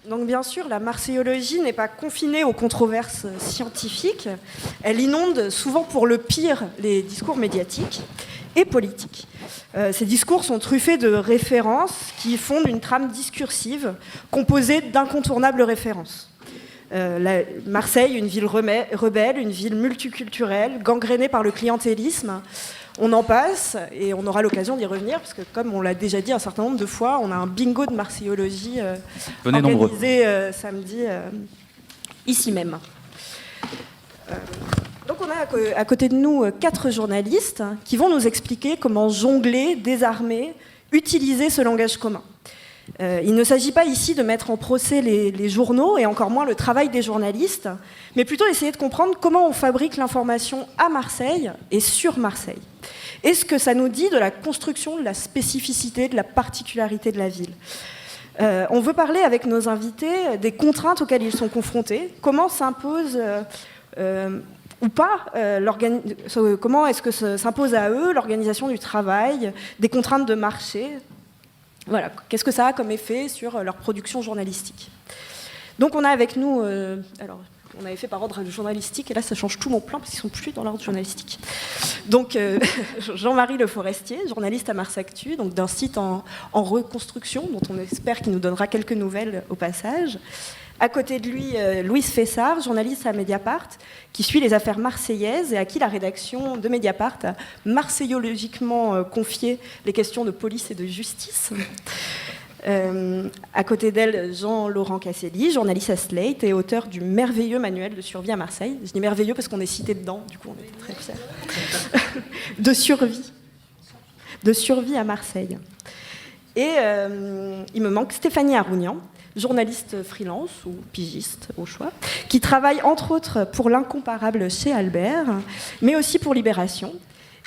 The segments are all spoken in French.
Donc bien sûr, la marseillologie n'est pas confinée aux controverses scientifiques. Elle inonde souvent pour le pire les discours médiatiques et politiques. Ces discours sont truffés de références qui fondent une trame discursive composée d'incontournables références. Marseille, une ville rebelle, une ville multiculturelle, gangrénée par le clientélisme. On en passe, et on aura l'occasion d'y revenir, parce que comme on l'a déjà dit un certain nombre de fois, on a un bingo de marseillologie organisé samedi, ici même. Donc on a à côté de nous 4 journalistes qui vont nous expliquer comment jongler, désarmer, utiliser ce langage commun. Il ne s'agit pas ici de mettre en procès les journaux, et encore moins le travail des journalistes, mais plutôt d'essayer de comprendre comment on fabrique l'information à Marseille et sur Marseille. Et ce que ça nous dit de la construction, de la spécificité, de la particularité de la ville. On veut parler avec nos invités des contraintes auxquelles ils sont confrontés, comment s'impose ou pas, comment est-ce que s'impose à eux l'organisation du travail, des contraintes de marché. Voilà, qu'est-ce que ça a comme effet sur leur production journalistique. Donc on a avec nous, alors on avait fait par ordre journalistique, et là ça change tout mon plan parce qu'ils ne sont plus dans l'ordre journalistique. Donc Jean-Marie Le Forestier, journaliste à Mars Actu, donc d'un site en reconstruction, dont on espère qu'il nous donnera quelques nouvelles au passage. À côté de lui, Louise Fessard, journaliste à Mediapart, qui suit les affaires marseillaises et à qui la rédaction de Mediapart a marseillologiquement confié les questions de police et de justice. À côté d'elle, Jean-Laurent Casselli, journaliste à Slate et auteur du merveilleux manuel de survie à Marseille. Je dis merveilleux parce qu'on est cité dedans, du coup on est très fiers. De survie à Marseille. Et il me manque Stéphanie Arounian, journaliste freelance ou pigiste au choix, qui travaille entre autres pour l'Incomparable chez Albert, mais aussi pour Libération,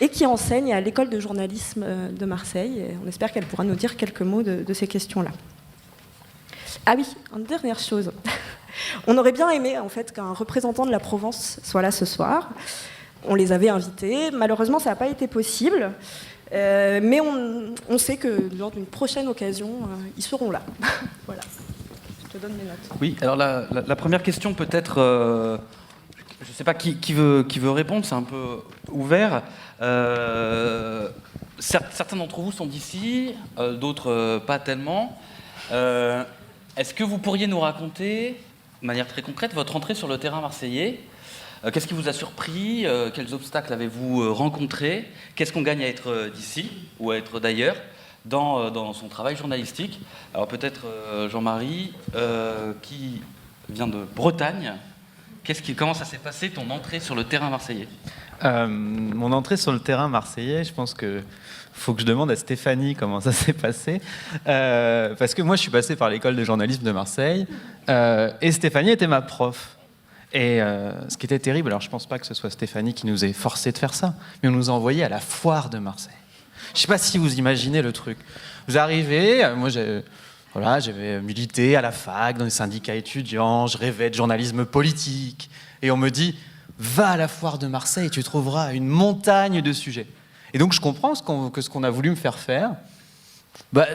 et qui enseigne à l'école de journalisme de Marseille. Et on espère qu'elle pourra nous dire quelques mots de ces questions-là. Ah oui, une dernière chose. On aurait bien aimé en fait qu'un représentant de la Provence soit là ce soir. On les avait invités. Malheureusement, ça n'a pas été possible. Mais on sait que lors d'une prochaine occasion, ils seront là. Voilà. Je te donne mes notes. Oui, alors la première question peut-être, je ne sais pas qui veut répondre, c'est un peu ouvert. Certains d'entre vous sont d'ici, d'autres pas tellement. Est-ce que vous pourriez nous raconter, de manière très concrète, votre entrée sur le terrain marseillais ? Qu'est-ce qui vous a surpris ? Quels obstacles avez-vous rencontrés ? Qu'est-ce qu'on gagne à être d'ici ou à être d'ailleurs dans son travail journalistique ? Alors peut-être Jean-Marie, qui vient de Bretagne, comment ça s'est passé ton entrée sur le terrain marseillais ? Mon entrée sur le terrain marseillais, je pense que faut que je demande à Stéphanie comment ça s'est passé, parce que moi je suis passé par l'école de journalisme de Marseille, et Stéphanie était ma prof. Et ce qui était terrible, alors je pense pas que ce soit Stéphanie qui nous ait forcé de faire ça, mais on nous a envoyés à la foire de Marseille. Je sais pas si vous imaginez le truc. Vous arrivez, moi j'avais milité à la fac, dans les syndicats étudiants, je rêvais de journalisme politique, et on me dit va à la foire de Marseille, tu trouveras une montagne de sujets. Et donc je comprends ce qu'on a voulu me faire faire.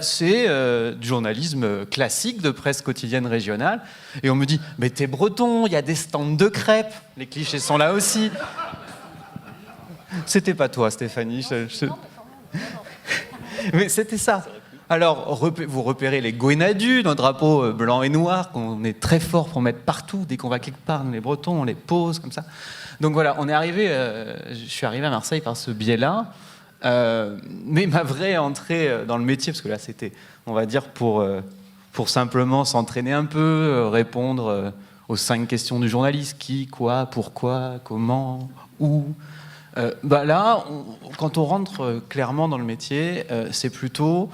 C'est du journalisme classique de presse quotidienne régionale. Et on me dit, mais t'es breton, il y a des stands de crêpes, les clichés sont là aussi. C'était pas toi, Stéphanie. Mais c'était ça. Alors, vous repérez les Gwenadu, nos drapeaux blancs et noirs, qu'on est très fort pour mettre partout. Dès qu'on va quelque part, nous les Bretons, on les pose comme ça. Donc voilà, je suis arrivé à Marseille par ce biais-là. Mais ma vraie entrée dans le métier, parce que là c'était, on va dire, pour simplement s'entraîner un peu, répondre aux 5 questions du journaliste, qui, quoi, pourquoi, comment, où. Là, quand on rentre clairement dans le métier, c'est plutôt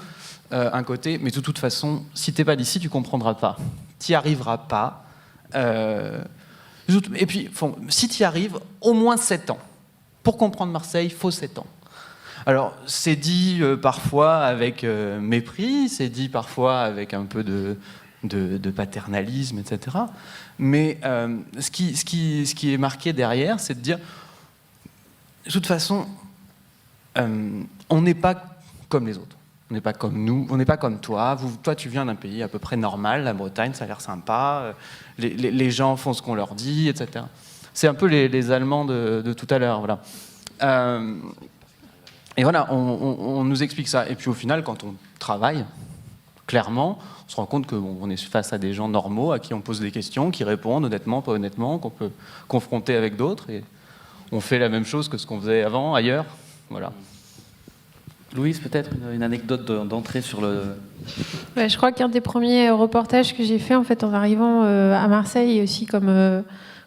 un côté, mais de toute façon, si t'es pas d'ici, tu comprendras pas, t'y arriveras pas. Et puis, si t'y arrives, au moins 7 ans. Pour comprendre Marseille, il faut 7 ans. Alors, c'est dit parfois avec mépris, c'est dit parfois avec un peu de paternalisme, etc. Mais ce qui est marqué derrière, c'est de dire, de toute façon, on n'est pas comme les autres. On n'est pas comme nous, on n'est pas comme toi. Toi, tu viens d'un pays à peu près normal, la Bretagne, ça a l'air sympa. Les gens font ce qu'on leur dit, etc. C'est un peu les Allemands de tout à l'heure, voilà. Et voilà, on nous explique ça. Et puis au final, quand on travaille, clairement, on se rend compte qu'on est face à des gens normaux à qui on pose des questions, qui répondent honnêtement, pas honnêtement, qu'on peut confronter avec d'autres. Et on fait la même chose que ce qu'on faisait avant, ailleurs. Voilà. Louise, peut-être une anecdote d'entrée sur le... Ouais, je crois qu'un des premiers reportages que j'ai fait en fait en arrivant à Marseille et aussi comme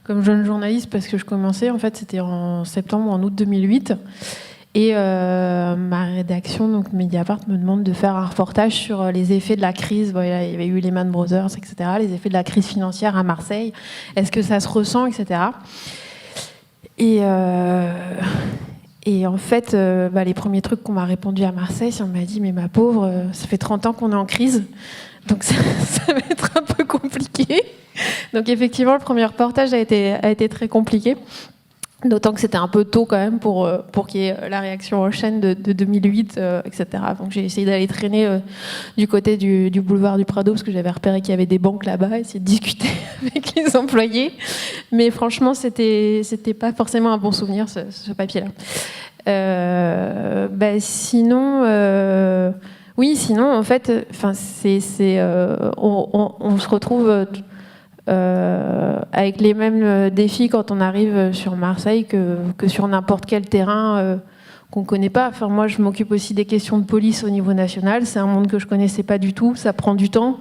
jeune journaliste parce que je commençais en fait c'était en septembre ou en août 2008 et ma rédaction donc Mediapart me demande de faire un reportage sur les effets de la crise. Bon, il y avait eu Lehman Brothers, etc. Les effets de la crise financière à Marseille. Est-ce que ça se ressent, etc. Et en fait, les premiers trucs qu'on m'a répondu à Marseille, on m'a dit « mais ma pauvre, ça fait 30 ans qu'on est en crise, donc ça va être un peu compliqué ». Donc effectivement, le premier reportage a été très compliqué, d'autant que c'était un peu tôt quand même pour qu'il y ait la réaction en chaîne de 2008, etc. Donc j'ai essayé d'aller traîner du côté du boulevard du Prado, parce que j'avais repéré qu'il y avait des banques là-bas, essayer de discuter avec les employés. Mais franchement, c'était pas forcément un bon souvenir, ce papier-là. Sinon, en fait, on se retrouve avec les mêmes défis quand on arrive sur Marseille que sur n'importe quel terrain qu'on ne connaît pas. Enfin, moi, je m'occupe aussi des questions de police au niveau national. C'est un monde que je ne connaissais pas du tout. Ça prend du temps.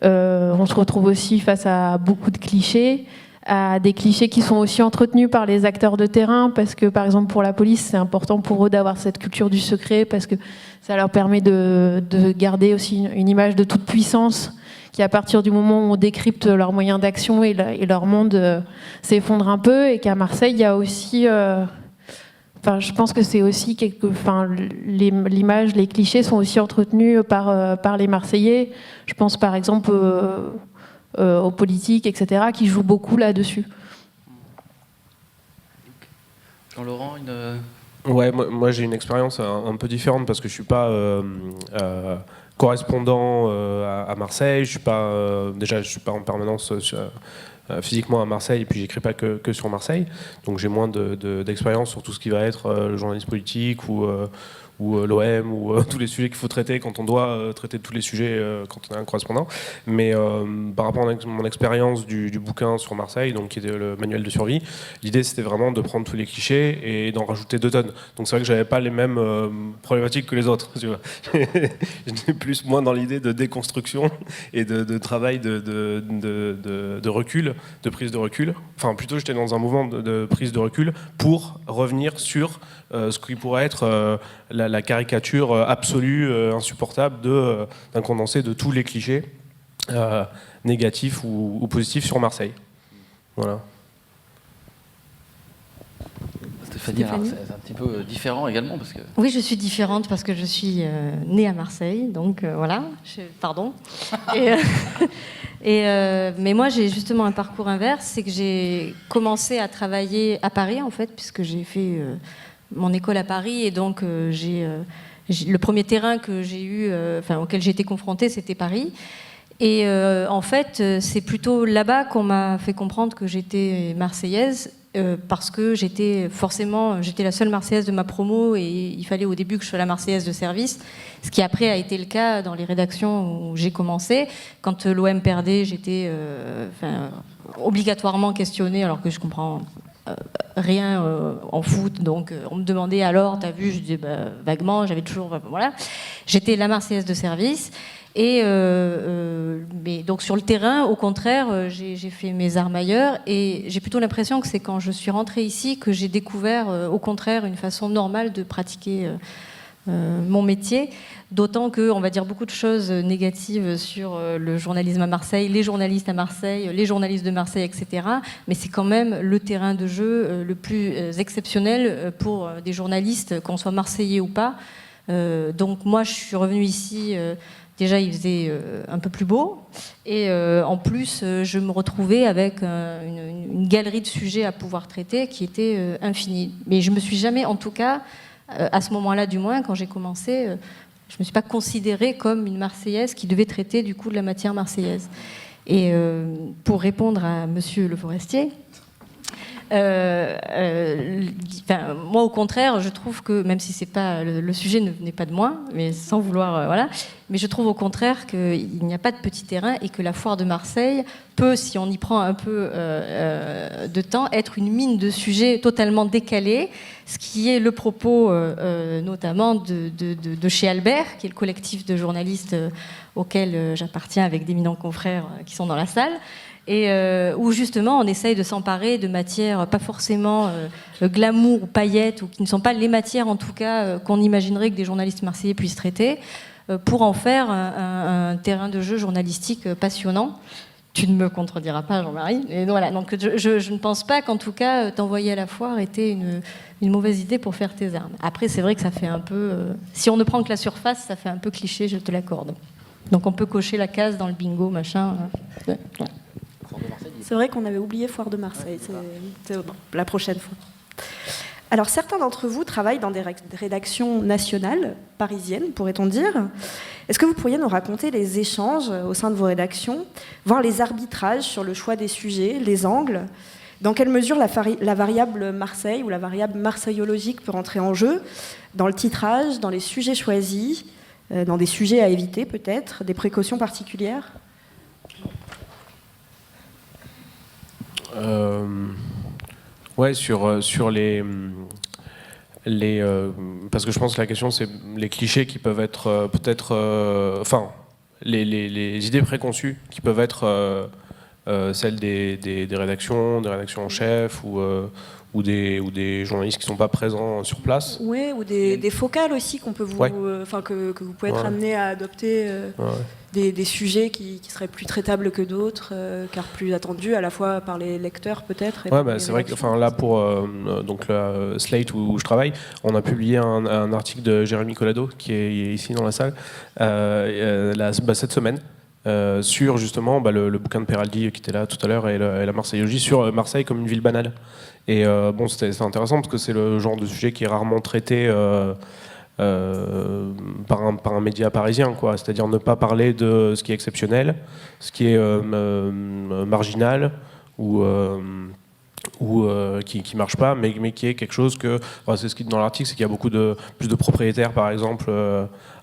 On se retrouve aussi face à beaucoup de clichés, à des clichés qui sont aussi entretenus par les acteurs de terrain, parce que, par exemple, pour la police, c'est important pour eux d'avoir cette culture du secret, parce que ça leur permet de garder aussi une image de toute puissance, qui, à partir du moment où on décrypte leurs moyens d'action et leur monde s'effondre un peu, et qu'à Marseille, il y a aussi... je pense que c'est aussi l'image, les clichés sont aussi entretenus par les Marseillais. Je pense par exemple aux politiques, etc., qui jouent beaucoup là-dessus. Jean-Laurent, Ouais, moi j'ai une expérience un peu différente parce que je suis pas correspondant à Marseille. Je suis pas en permanence physiquement à Marseille, et puis j'écris pas que sur Marseille, donc j'ai moins d'expérience sur tout ce qui va être le journalisme politique ou l'OM ou tous les sujets qu'il faut traiter quand on doit traiter tous les sujets quand on est un correspondant. Mais par rapport à mon expérience du bouquin sur Marseille, donc qui était le manuel de survie, l'idée c'était vraiment de prendre tous les clichés et d'en rajouter 2 tonnes. Donc c'est vrai que j'avais pas les mêmes problématiques que les autres, tu vois. J'étais moins dans l'idée de déconstruction et de travail de recul, de prise de recul. Enfin plutôt j'étais dans un mouvement de prise de recul pour revenir sur ce qui pourrait être la caricature absolue, insupportable d'un condensé de tous les clichés négatifs ou positifs sur Marseille. Voilà. Stéphanie, c'est un petit peu différent également parce que... Oui, je suis différente parce que je suis née à Marseille, donc voilà, pardon. Mais moi, j'ai justement un parcours inverse, c'est que j'ai commencé à travailler à Paris, en fait, puisque j'ai fait mon école à Paris, et donc le premier terrain que j'ai eu, auquel j'ai été confrontée, c'était Paris. Et en fait, c'est plutôt là-bas qu'on m'a fait comprendre que j'étais marseillaise, parce que j'étais la seule marseillaise de ma promo, et il fallait au début que je sois la marseillaise de service, ce qui après a été le cas dans les rédactions où j'ai commencé. Quand l'OM perdait, j'étais obligatoirement questionnée, alors que je comprends rien en foot, donc on me demandait alors, t'as vu, je disais vaguement, j'avais toujours, voilà, j'étais la marseillaise de service. Et mais donc sur le terrain, au contraire, j'ai fait mes armes ailleurs, et j'ai plutôt l'impression que c'est quand je suis rentrée ici que j'ai découvert, au contraire, une façon normale de pratiquer mon métier. D'autant qu'on va dire beaucoup de choses négatives sur le journalisme à Marseille, les journalistes à Marseille, les journalistes de Marseille, etc. Mais c'est quand même le terrain de jeu le plus exceptionnel pour des journalistes, qu'on soit marseillais ou pas. Donc moi, je suis revenue ici... Déjà, il faisait un peu plus beau, et en plus, je me retrouvais avec une galerie de sujets à pouvoir traiter qui était infinie. Mais je me suis jamais, en tout cas, à ce moment-là du moins, quand j'ai commencé, Je me suis pas considérée comme une Marseillaise qui devait traiter du coup de la matière marseillaise. Et pour répondre à Monsieur Le Forestier, moi, au contraire, je trouve que, même si c'est pas le sujet n'est pas de moi, mais sans vouloir, voilà, mais je trouve au contraire qu'il n'y a pas de petit terrain et que la foire de Marseille peut, si on y prend un peu de temps, être une mine de sujets totalement décalés, ce qui est le propos notamment de chez Albert, qui est le collectif de journalistes auquel j'appartiens avec d'éminents confrères qui sont dans la salle. Et où justement on essaye de s'emparer de matières pas forcément glamour ou paillettes, ou qui ne sont pas les matières en tout cas qu'on imaginerait que des journalistes marseillais puissent traiter, pour en faire un terrain de jeu journalistique passionnant. Tu ne me contrediras pas, Jean-Marie. Et voilà, donc je ne pense pas qu'en tout cas t'envoyer à la foire était une mauvaise idée pour faire tes armes. Après c'est vrai que ça fait un peu, si on ne prend que la surface, ça fait un peu cliché, je te l'accorde. Donc on peut cocher la case dans le bingo, machin. Ouais. C'est vrai qu'on avait oublié Foire de Marseille, c'est bon, la prochaine fois. Alors certains d'entre vous travaillent dans des rédactions nationales, parisiennes pourrait-on dire. Est-ce que vous pourriez nous raconter les échanges au sein de vos rédactions, voir les arbitrages sur le choix des sujets, les angles, dans quelle mesure la variable Marseille ou la variable marseillologique peut rentrer en jeu, dans le titrage, dans les sujets choisis, dans des sujets à éviter peut-être, des précautions particulières ? Ouais, sur les parce que je pense que la question c'est les clichés qui peuvent être peut-être enfin les idées préconçues qui peuvent être celles des rédactions en chef ou des journalistes qui ne sont pas présents sur place. Oui, ou des focales aussi qu'on peut vous, que vous pouvez être amené à adopter. Des sujets qui seraient plus traitables que d'autres, car plus attendus à la fois par les lecteurs peut-être. C'est vrai que là pour donc Slate où je travaille, on a publié un article de Jérémy Collado qui est ici dans la salle cette semaine. Sur justement le bouquin de Peraldi qui était là tout à l'heure et la Marseillologie sur Marseille comme une ville banale. Et c'est intéressant parce que c'est le genre de sujet qui est rarement traité par un média parisien, quoi. C'est-à-dire ne pas parler de ce qui est exceptionnel, ce qui est marginal ou qui marche pas, mais qui est quelque chose que c'est ce qui est dans l'article, c'est qu'il y a plus de propriétaires par exemple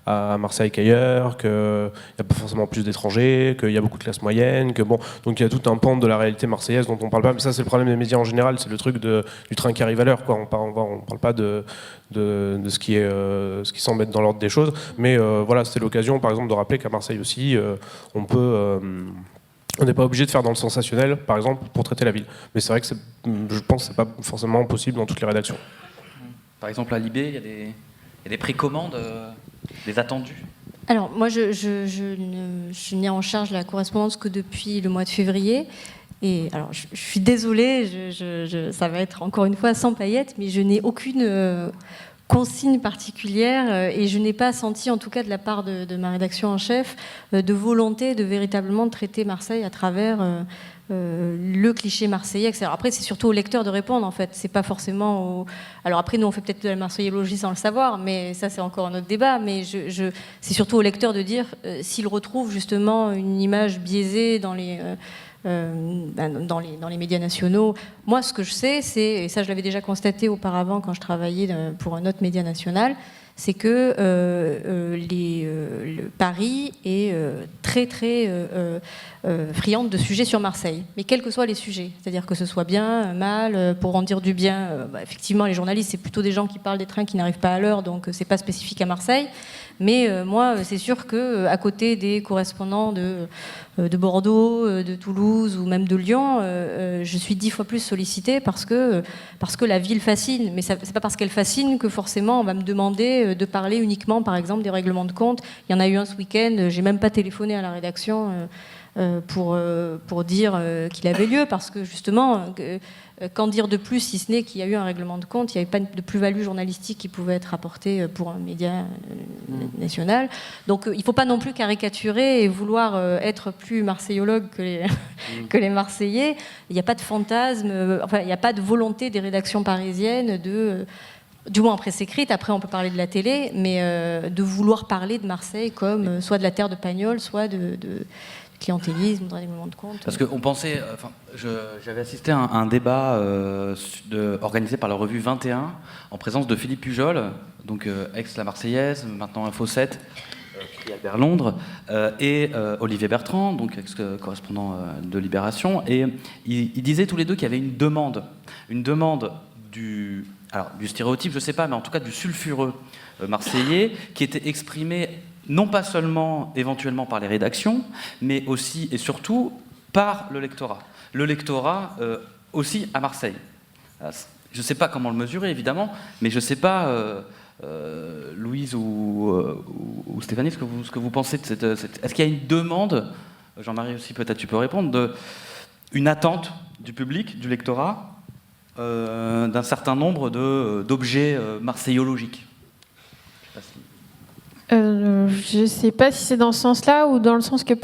à Marseille qu'ailleurs, qu'il n'y a pas forcément plus d'étrangers, qu'il y a beaucoup de classes moyennes, donc il y a tout un pan de la réalité marseillaise dont on parle pas. Mais ça c'est le problème des médias en général, c'est le truc du train qui arrive à l'heure, quoi. On parle pas de ce qui semble être dans l'ordre des choses, mais c'était l'occasion par exemple de rappeler qu'à Marseille aussi on n'est pas obligé de faire dans le sensationnel, par exemple, pour traiter la ville. Mais c'est vrai que je pense que c'est pas forcément possible dans toutes les rédactions. Par exemple, à Libé, il y a des précommandes, des attendus. Alors, moi, je n'ai en charge la correspondance que depuis le mois de février. Et alors, je suis désolée, ça va être encore une fois sans paillettes, mais je n'ai aucune consigne particulière et je n'ai pas senti, en tout cas de la part de ma rédaction en chef, de volonté de véritablement traiter Marseille à travers le cliché marseillais, etc. Après, c'est surtout au lecteur de répondre, en fait. C'est pas forcément Alors après, nous, on fait peut-être de la marseillologie sans le savoir, mais ça, c'est encore un autre débat. Mais c'est surtout au lecteur de dire s'il retrouve justement une image biaisée dans les médias nationaux. Moi, ce que je sais, et ça je l'avais déjà constaté auparavant quand je travaillais pour un autre média national, c'est que Paris est très très friande de sujets sur Marseille, mais quels que soient les sujets, c'est-à-dire que ce soit bien, mal, pour en dire du bien, effectivement les journalistes c'est plutôt des gens qui parlent des trains qui n'arrivent pas à l'heure, donc c'est pas spécifique à Marseille, mais moi c'est sûr que à côté des correspondants de Bordeaux, de Toulouse ou même de Lyon, je suis 10 fois plus sollicitée parce que la ville fascine, mais c'est pas parce qu'elle fascine que forcément on va me demander de parler uniquement par exemple des règlements de compte. Il y en a eu un ce week-end, j'ai même pas téléphoné à la rédaction pour dire qu'il avait lieu, parce que justement, qu'en dire de plus si ce n'est qu'il y a eu un règlement de compte, il n'y avait pas de plus-value journalistique qui pouvait être apportée pour un média national. Donc il ne faut pas non plus caricaturer et vouloir être plus marseillologue que les Marseillais. Il n'y a pas de fantasme, il n'y a pas de volonté des rédactions parisiennes de du moins en presse écrite, après on peut parler de la télé, mais de vouloir parler de Marseille comme soit de la terre de Pagnol, soit de clientélisme, de règlement de compte. Parce qu'on pensait, j'avais assisté à un débat organisé par la revue 21 en présence de Philippe Pujol, donc ex-La Marseillaise, maintenant Info 7, qui est Albert Londres, et Olivier Bertrand, donc ex-correspondant de Libération, et ils disaient tous les deux qu'il y avait une demande du stéréotype, je ne sais pas, mais en tout cas du sulfureux marseillais, qui était exprimé non pas seulement éventuellement par les rédactions, mais aussi et surtout par le lectorat. Le lectorat aussi à Marseille. Je ne sais pas comment le mesurer, évidemment, mais je ne sais pas, Louise ou Stéphanie, ce que vous pensez de cette... Est-ce qu'il y a une demande, Jean-Marie aussi peut-être tu peux répondre, une attente du public, du lectorat, d'un certain nombre d'objets marseillologiques? Je sais pas si c'est dans ce sens-là ou dans le sens que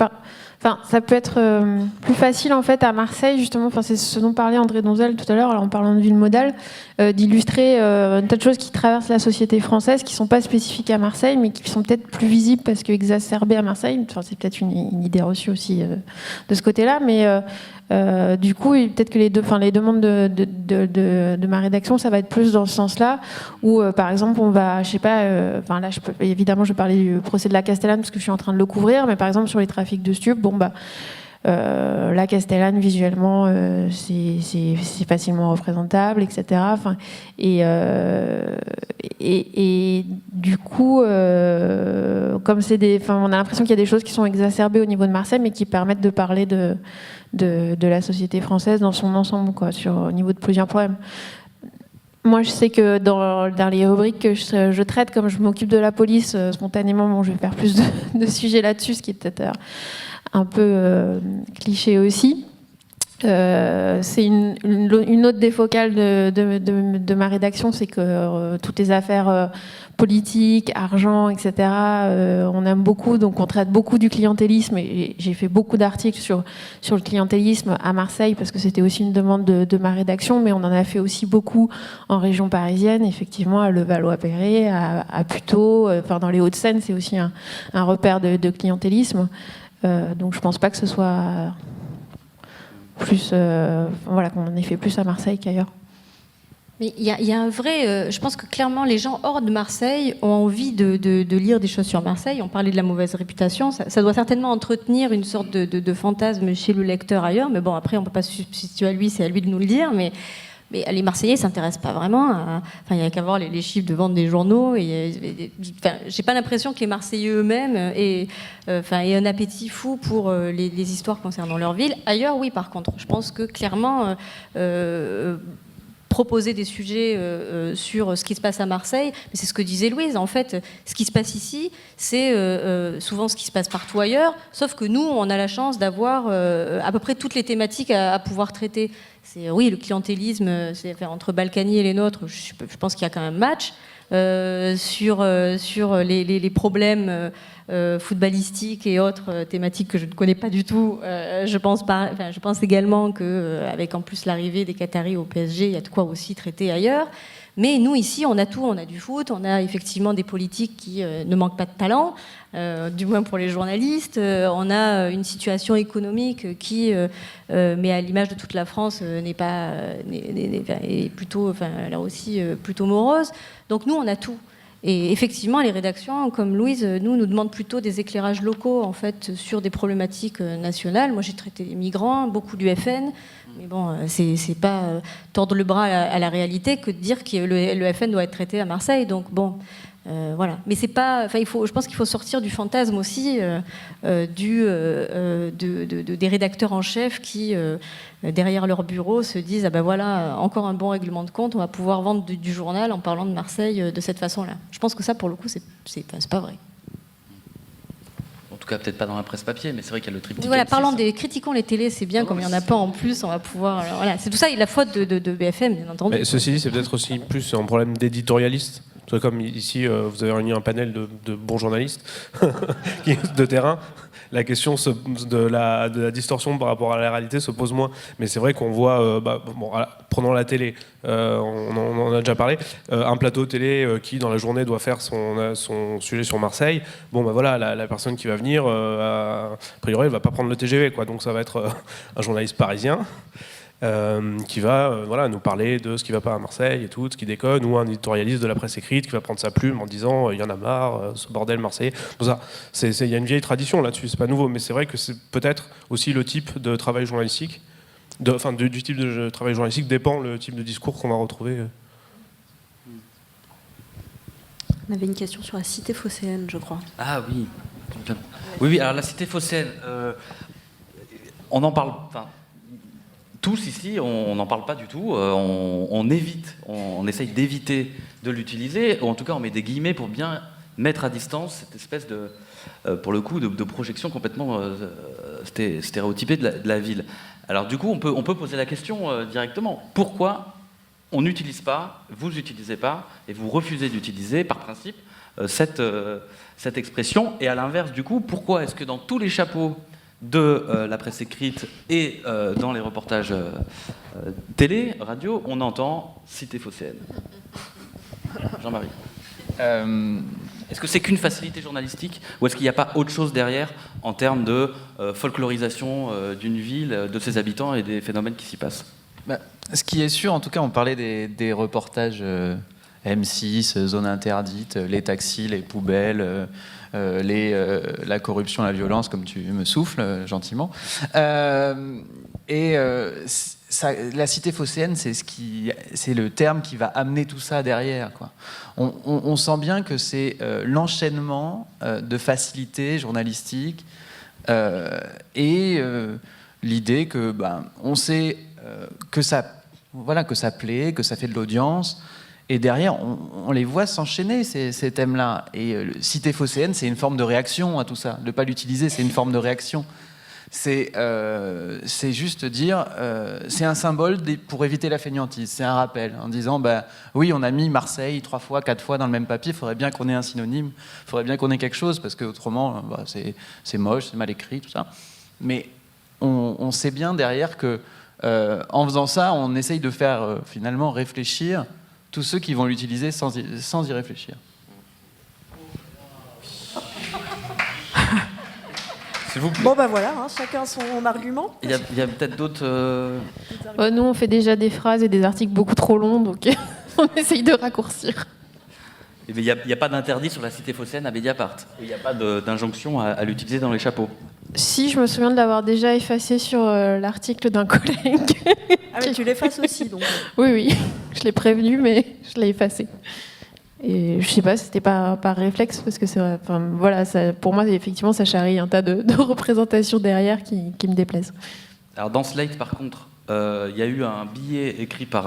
ça peut être plus facile en fait à Marseille justement. Enfin, c'est ce dont parlait André Donzel tout à l'heure, en parlant de ville modale, d'illustrer un tas de choses qui traversent la société française, qui sont pas spécifiques à Marseille, mais qui sont peut-être plus visibles parce que exacerbées à Marseille. Enfin, c'est peut-être une idée reçue aussi de ce côté-là, mais du coup, peut-être que les demandes de ma rédaction, ça va être plus dans ce sens-là, où par exemple, on va, je sais pas, là, évidemment, je vais parler du procès de la Castellane parce que je suis en train de le couvrir, mais par exemple sur les trafics de stupes, la Castellane visuellement, c'est facilement représentable, etc. Enfin, et du coup, comme on a l'impression qu'il y a des choses qui sont exacerbées au niveau de Marseille, mais qui permettent de parler de la société française dans son ensemble, quoi, au niveau de plusieurs problèmes. Moi, je sais que dans les rubriques que je traite, comme je m'occupe de la police, spontanément, je vais faire plus de sujets là-dessus, ce qui est peut-être un peu cliché aussi. C'est une autre des focales de ma rédaction, c'est que toutes les affaires politiques, argent, etc., on aime beaucoup, donc on traite beaucoup du clientélisme, et j'ai fait beaucoup d'articles sur le clientélisme à Marseille, parce que c'était aussi une demande de ma rédaction, mais on en a fait aussi beaucoup en région parisienne, effectivement, à Levallois-Perret, à Puteaux, dans les Hauts-de-Seine, c'est aussi un repère de clientélisme. Donc je pense pas que ce soit plus, qu'on ait fait plus à Marseille qu'ailleurs. Mais il y a un vrai... je pense que clairement, les gens hors de Marseille ont envie de lire des choses sur Marseille. On parlait de la mauvaise réputation. Ça doit certainement entretenir une sorte de fantasme chez le lecteur ailleurs. Mais bon, après, on ne peut pas se substituer à lui, c'est à lui de nous le dire. Mais les Marseillais ne s'intéressent pas vraiment. Il n'y a qu'à voir les chiffres de vente des journaux. J'ai pas l'impression que les Marseillais eux-mêmes aient un appétit fou pour les histoires concernant leur ville. Ailleurs, oui, par contre. Je pense que clairement... proposer des sujets sur ce qui se passe à Marseille, mais c'est ce que disait Louise. En fait, ce qui se passe ici, c'est souvent ce qui se passe partout ailleurs, sauf que nous, on a la chance d'avoir à peu près toutes les thématiques à pouvoir traiter. Oui, le clientélisme, entre Balkany et les nôtres, je pense qu'il y a quand même match. Sur les problèmes footballistiques et autres thématiques que je ne connais pas du tout, je pense également qu'avec en plus l'arrivée des Qataris au PSG, il y a de quoi aussi traiter ailleurs. Mais nous, ici, on a tout. On a du foot, on a effectivement des politiques qui ne manquent pas de talent, du moins pour les journalistes. On a une situation économique qui, mais à l'image de toute la France, est plutôt, là aussi, plutôt morose. Donc nous, on a tout. Et effectivement, les rédactions, comme Louise, nous demandent plutôt des éclairages locaux, en fait, sur des problématiques nationales. Moi, j'ai traité les migrants, beaucoup du FN. Mais bon, c'est pas tordre le bras à la réalité que de dire que le FN doit être traité à Marseille. Donc bon, voilà. Mais c'est pas. Je pense qu'il faut sortir du fantasme aussi des rédacteurs en chef qui, derrière leur bureau, se disent ah ben voilà, encore un bon règlement de compte, on va pouvoir vendre du journal en parlant de Marseille de cette façon-là. Je pense que ça, pour le coup, c'est pas vrai. En tout cas, peut-être pas dans la presse papier, mais c'est vrai qu'il y a le triptyque. Voilà, parlant des critiquons les télés, c'est bien, comme il n'y en a pas en plus, on va pouvoir. Alors, voilà, c'est tout ça, la faute de BFM, bien entendu. Mais ceci dit, c'est peut-être aussi plus un problème d'éditorialiste. Comme ici, vous avez réuni un panel de bons journalistes de terrain. la question de la distorsion par rapport à la réalité se pose moins. Mais c'est vrai qu'on voit, prenons la télé, on en a déjà parlé, un plateau télé qui dans la journée doit faire son sujet sur Marseille. Bon bah voilà, la personne qui va venir, a priori elle va pas prendre le TGV, quoi. Donc ça va être un journaliste parisien. Qui va nous parler de ce qui ne va pas à Marseille et tout, ce qui déconne, ou un éditorialiste de la presse écrite qui va prendre sa plume en disant il y en a marre, ce bordel marseillais. Il y a une vieille tradition là-dessus, c'est pas nouveau, mais c'est vrai que c'est peut-être aussi le type de travail journalistique, du type de travail journalistique dépend le type de discours qu'on va retrouver. On avait une question sur la cité phocéenne, je crois. Ah oui. Oui, alors la cité phocéenne, on en parle... Tous ici, on n'en parle pas du tout, on évite, on essaye d'éviter de l'utiliser, ou en tout cas on met des guillemets pour bien mettre à distance cette espèce de, pour le coup, de projection complètement stéréotypée de la ville. Alors du coup, on peut poser la question directement, pourquoi on n'utilise pas, vous n'utilisez pas, et vous refusez d'utiliser, par principe, cette expression, et à l'inverse du coup, pourquoi est-ce que dans tous les chapeaux de la presse écrite et dans les reportages télé, radio, on entend cité phocéenne. Jean-Marie. Est-ce que c'est qu'une facilité journalistique ou est-ce qu'il n'y a pas autre chose derrière en termes de folklorisation d'une ville, de ses habitants et des phénomènes qui s'y passent ? Ce qui est sûr, en tout cas, on parlait des reportages M6, zone interdite, les taxis, les poubelles, la corruption, la violence, comme tu me souffles gentiment. La cité phocéenne, c'est le terme qui va amener tout ça derrière, quoi. On sent bien que c'est l'enchaînement de facilités journalistiques et l'idée que on sait que ça plaît, que ça fait de l'audience. Et derrière, on les voit s'enchaîner, ces thèmes-là. Et cité phocéenne, c'est une forme de réaction à tout ça. De ne pas l'utiliser, c'est une forme de réaction. C'est juste dire, c'est un symbole pour éviter la fainéantise. C'est un rappel, en disant, oui, on a mis Marseille 3 fois, 4 fois dans le même papier, il faudrait bien qu'on ait un synonyme, il faudrait bien qu'on ait quelque chose, parce qu'autrement, c'est moche, c'est mal écrit, tout ça. Mais on sait bien derrière que, en faisant ça, on essaye de faire finalement réfléchir tous ceux qui vont l'utiliser sans y réfléchir. Bon voilà, chacun son argument. Il y a peut-être d'autres... Nous, on fait déjà des phrases et des articles beaucoup trop longs, donc on essaye de raccourcir. Il n'y a pas d'interdit sur la cité phocéenne à Mediapart. Il n'y a pas d'injonction à l'utiliser dans les chapeaux. Si, je me souviens de l'avoir déjà effacé sur l'article d'un collègue. Ah mais tu l'effaces aussi, donc. Oui, je l'ai prévenu, mais je l'ai effacé. Et je sais pas, c'était pas par réflexe, parce que c'est vrai, pour moi, effectivement, ça charrie un tas de représentations derrière qui me déplaisent. Alors dans Slate, par contre, il y a eu un billet écrit par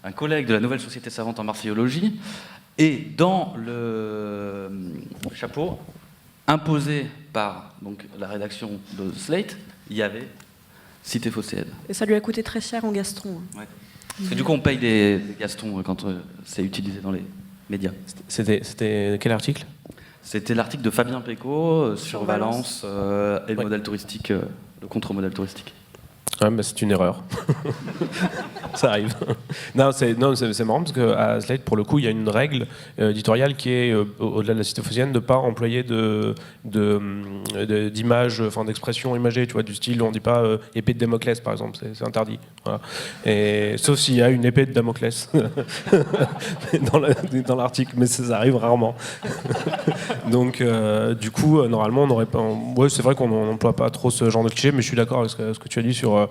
un collègue de la Nouvelle Société Savante en Marseillologie, et dans le chapeau, imposé par la rédaction de Slate, il y avait cité phocéenne. Et ça lui a coûté très cher en gastron. Ouais. Parce que du coup, on paye des gastons quand c'est utilisé dans les médias. C'était quel article ? C'était l'article de Fabien Pécaud sur Valence et le modèle touristique, le contre-modèle touristique. Ouais, c'est une erreur. Ça arrive. Non, c'est marrant parce qu'à Slate, pour le coup, il y a une règle éditoriale qui est, au-delà de la cité phocéenne, de ne pas employer d'images, d'expressions imagées, tu vois, du style, on ne dit pas épée de Damoclès, par exemple, c'est interdit. Voilà. Sauf s'il y a une épée de Damoclès dans l'article, mais ça arrive rarement. Donc, du coup, normalement, on n'aurait pas. Ouais, c'est vrai qu'on n'emploie pas trop ce genre de cliché, mais je suis d'accord avec ce que tu as dit sur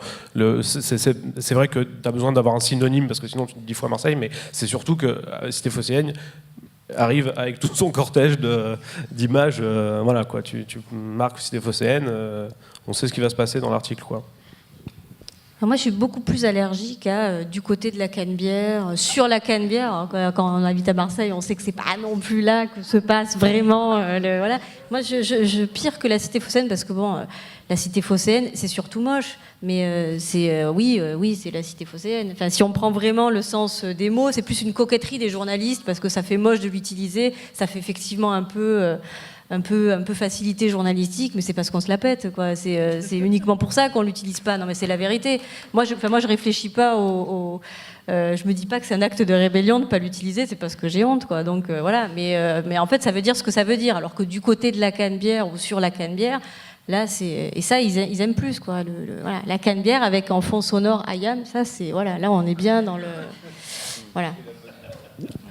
c'est vrai que tu as besoin d'avoir un synonyme parce que sinon tu te dis 10 fois Marseille, mais c'est surtout que Cité phocéenne arrive avec tout son cortège d'images. Voilà quoi, tu marques Cité phocéenne, on sait ce qui va se passer dans l'article quoi. Alors moi, je suis beaucoup plus allergique du côté de la Canebière, sur la Canebière. Quand on habite à Marseille, on sait que c'est pas non plus là que se passe vraiment. Voilà. Moi, je pire que la cité phocéenne parce que la cité phocéenne, c'est surtout moche. Mais oui, c'est la cité phocéenne. Enfin, si on prend vraiment le sens des mots, c'est plus une coquetterie des journalistes parce que ça fait moche de l'utiliser. Ça fait effectivement un peu un peu facilité journalistique, mais c'est parce qu'on se la pète, quoi. C'est uniquement pour ça qu'on l'utilise pas. Non, mais c'est la vérité. Moi, je réfléchis pas je me dis pas que c'est un acte de rébellion de pas l'utiliser, c'est parce que j'ai honte, quoi. Donc voilà. Mais en fait, ça veut dire ce que ça veut dire. Alors que du côté de la Canebière ou sur la Canebière, là, et ça, ils aiment plus, quoi. Voilà, la Canebière avec en fond sonore IAM, ça, c'est voilà. Là, on est bien dans le voilà.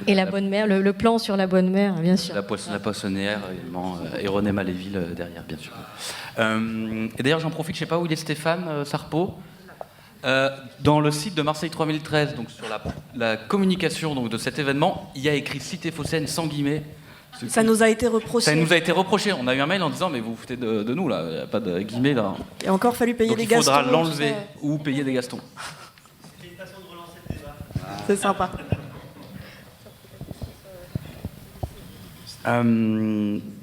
Et la bonne mère, le plan sur la bonne mère, bien sûr. La poissonnière également, et René Maléville derrière, bien sûr. Et d'ailleurs, j'en profite, je ne sais pas où il est Stéphane Sarpo. Dans le site de Marseille 3013, donc sur la communication donc, de cet événement, il y a écrit Cité phocéenne sans guillemets. Ça nous a été reproché. Ça nous a été reproché. On a eu un mail en disant mais vous vous foutez de nous là, il n'y a pas de guillemets là. Il a encore fallu payer donc des gastons. Il faudra l'enlever ou payer des gastons. C'est une façon de relancer le débat. C'est sympa.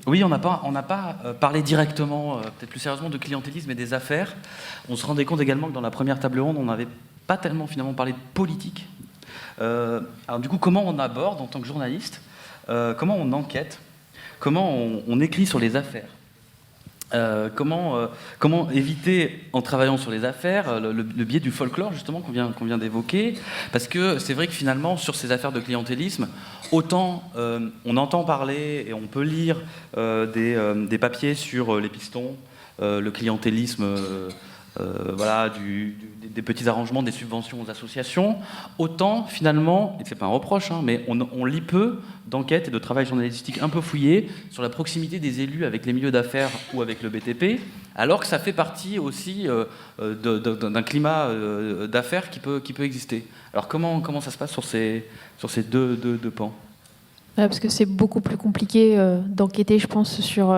Oui, on n'a pas parlé directement, peut-être plus sérieusement, de clientélisme et des affaires. On se rendait compte également que dans la première table ronde, on n'avait pas tellement finalement parlé de politique. Alors du coup, comment on aborde en tant que journaliste, comment on enquête, comment on écrit sur les affaires, comment éviter, en travaillant sur les affaires, le biais du folklore justement qu'on vient d'évoquer, parce que c'est vrai que finalement sur ces affaires de clientélisme, autant on entend parler et on peut lire des papiers sur les pistons, le clientélisme, voilà, des petits arrangements, des subventions aux associations, autant finalement, et c'est pas un reproche, hein, mais on lit peu d'enquêtes et de travail journalistique un peu fouillé sur la proximité des élus avec les milieux d'affaires ou avec le BTP, alors que ça fait partie aussi d'un climat d'affaires qui peut exister. Alors comment ça se passe sur ces deux pans ? Parce que c'est beaucoup plus compliqué d'enquêter, je pense, sur...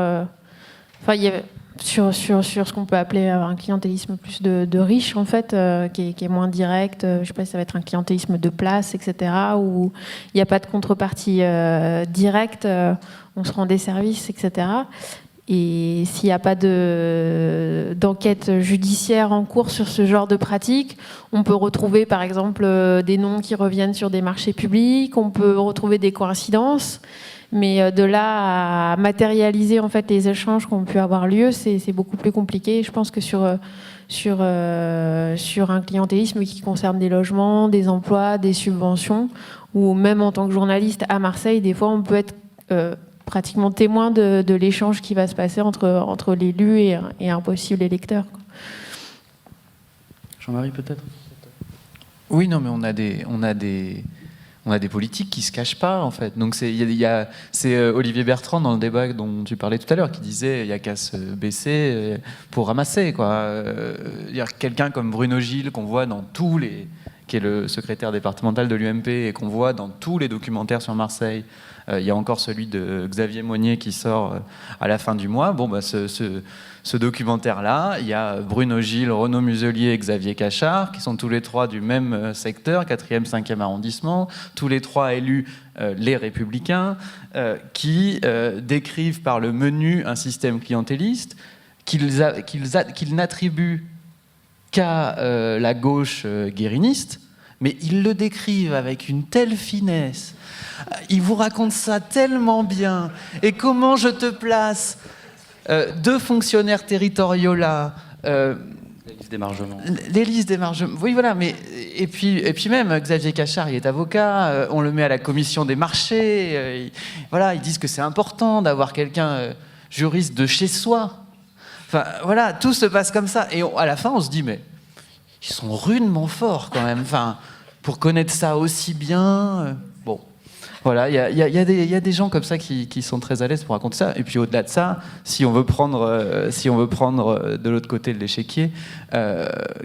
Sur ce qu'on peut appeler un clientélisme plus de riches, en fait, qui est moins direct. Je ne sais pas si ça va être un clientélisme de place, etc., où il n'y a pas de contrepartie directe, on se rend des services, etc. Et s'il n'y a pas d'enquête judiciaire en cours sur ce genre de pratique, on peut retrouver, par exemple, des noms qui reviennent sur des marchés publics, on peut retrouver des coïncidences. Mais de là à matérialiser en fait les échanges qui ont pu avoir lieu, c'est beaucoup plus compliqué. Je pense que sur un clientélisme qui concerne des logements, des emplois, des subventions, ou même en tant que journaliste à Marseille, des fois on peut être pratiquement témoin de l'échange qui va se passer entre l'élu et un possible électeur. Jean-Marie peut-être ? Oui, non, mais on a des politiques qui se cachent pas, en fait. Donc c'est Olivier Bertrand dans le débat dont tu parlais tout à l'heure qui disait il y a qu'à se baisser pour ramasser, quoi. Quelqu'un comme Bruno Gilles qu'on voit dans qui est le secrétaire départemental de l'UMP et qu'on voit dans tous les documentaires sur Marseille. Il y a encore celui de Xavier Monnier qui sort à la fin du mois. Bon, bah, ce documentaire-là, il y a Bruno Gilles, Renaud Muselier et Xavier Cachard, qui sont tous les trois du même secteur, 4e, 5e arrondissement, tous les trois élus les Républicains, qui décrivent par le menu un système clientéliste qu'ils n'attribuent qu'à la gauche guériniste, mais ils le décrivent avec une telle finesse, ils vous racontent ça tellement bien, et comment je te place deux fonctionnaires territoriaux là, les listes d'émargement. Les listes d'émargement, oui voilà, mais et puis même Xavier Cachard, il est avocat, on le met à la commission des marchés, voilà, ils disent que c'est important d'avoir quelqu'un juriste de chez soi. Enfin, voilà, tout se passe comme ça. Et à la fin, on se dit, mais ils sont rudement forts quand même. Enfin, pour connaître ça aussi bien. Bon, voilà, il y a des gens comme ça qui sont très à l'aise pour raconter ça. Et puis au-delà de ça, si on veut prendre de l'autre côté de l'échiquier,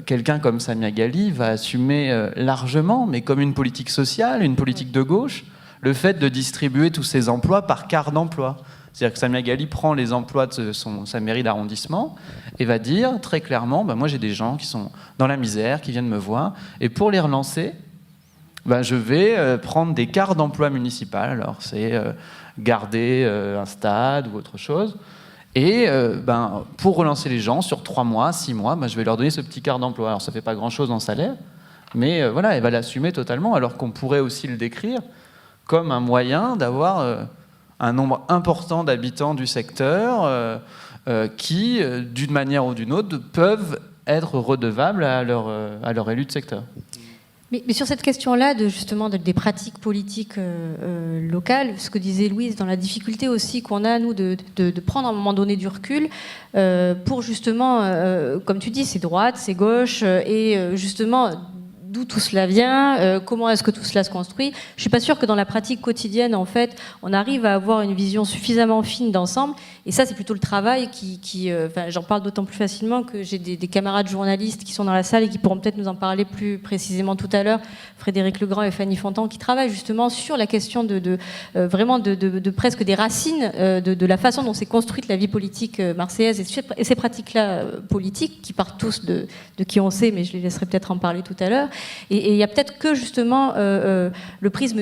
quelqu'un comme Samia Ghali va assumer largement, mais comme une politique sociale, une politique de gauche, le fait de distribuer tous ces emplois par quart d'emploi. C'est-à-dire que Samia Ghali prend les emplois de sa mairie d'arrondissement et va dire très clairement, moi j'ai des gens qui sont dans la misère, qui viennent me voir, et pour les relancer, je vais prendre des quarts d'emploi municipaux. Alors c'est garder un stade ou autre chose. Et pour relancer les gens sur 3 mois, 6 mois, je vais leur donner ce petit quart d'emploi. Alors ça ne fait pas grand-chose en salaire, mais voilà, elle va l'assumer totalement, alors qu'on pourrait aussi le décrire comme un moyen d'avoir un nombre important d'habitants du secteur qui, d'une manière ou d'une autre, peuvent être redevables à leur élu de secteur. Mais sur cette question-là, justement des pratiques politiques locales, ce que disait Louise, dans la difficulté aussi qu'on a, nous, de prendre à un moment donné du recul pour justement, comme tu dis, c'est droite, c'est gauche, et justement, d'où tout cela vient, comment est-ce que tout cela se construit. Je ne suis pas sûre que dans la pratique quotidienne, en fait, on arrive à avoir une vision suffisamment fine d'ensemble. Et ça, c'est plutôt le travail j'en parle d'autant plus facilement que j'ai des camarades journalistes qui sont dans la salle et qui pourront peut-être nous en parler plus précisément tout à l'heure, Frédéric Legrand et Fanny Fontan, qui travaillent justement sur la question vraiment de presque des racines de la façon dont s'est construite la vie politique marseillaise et ces pratiques-là politiques qui partent tous de qui on sait, mais je les laisserai peut-être en parler tout à l'heure. Et il y a peut-être que justement le prisme,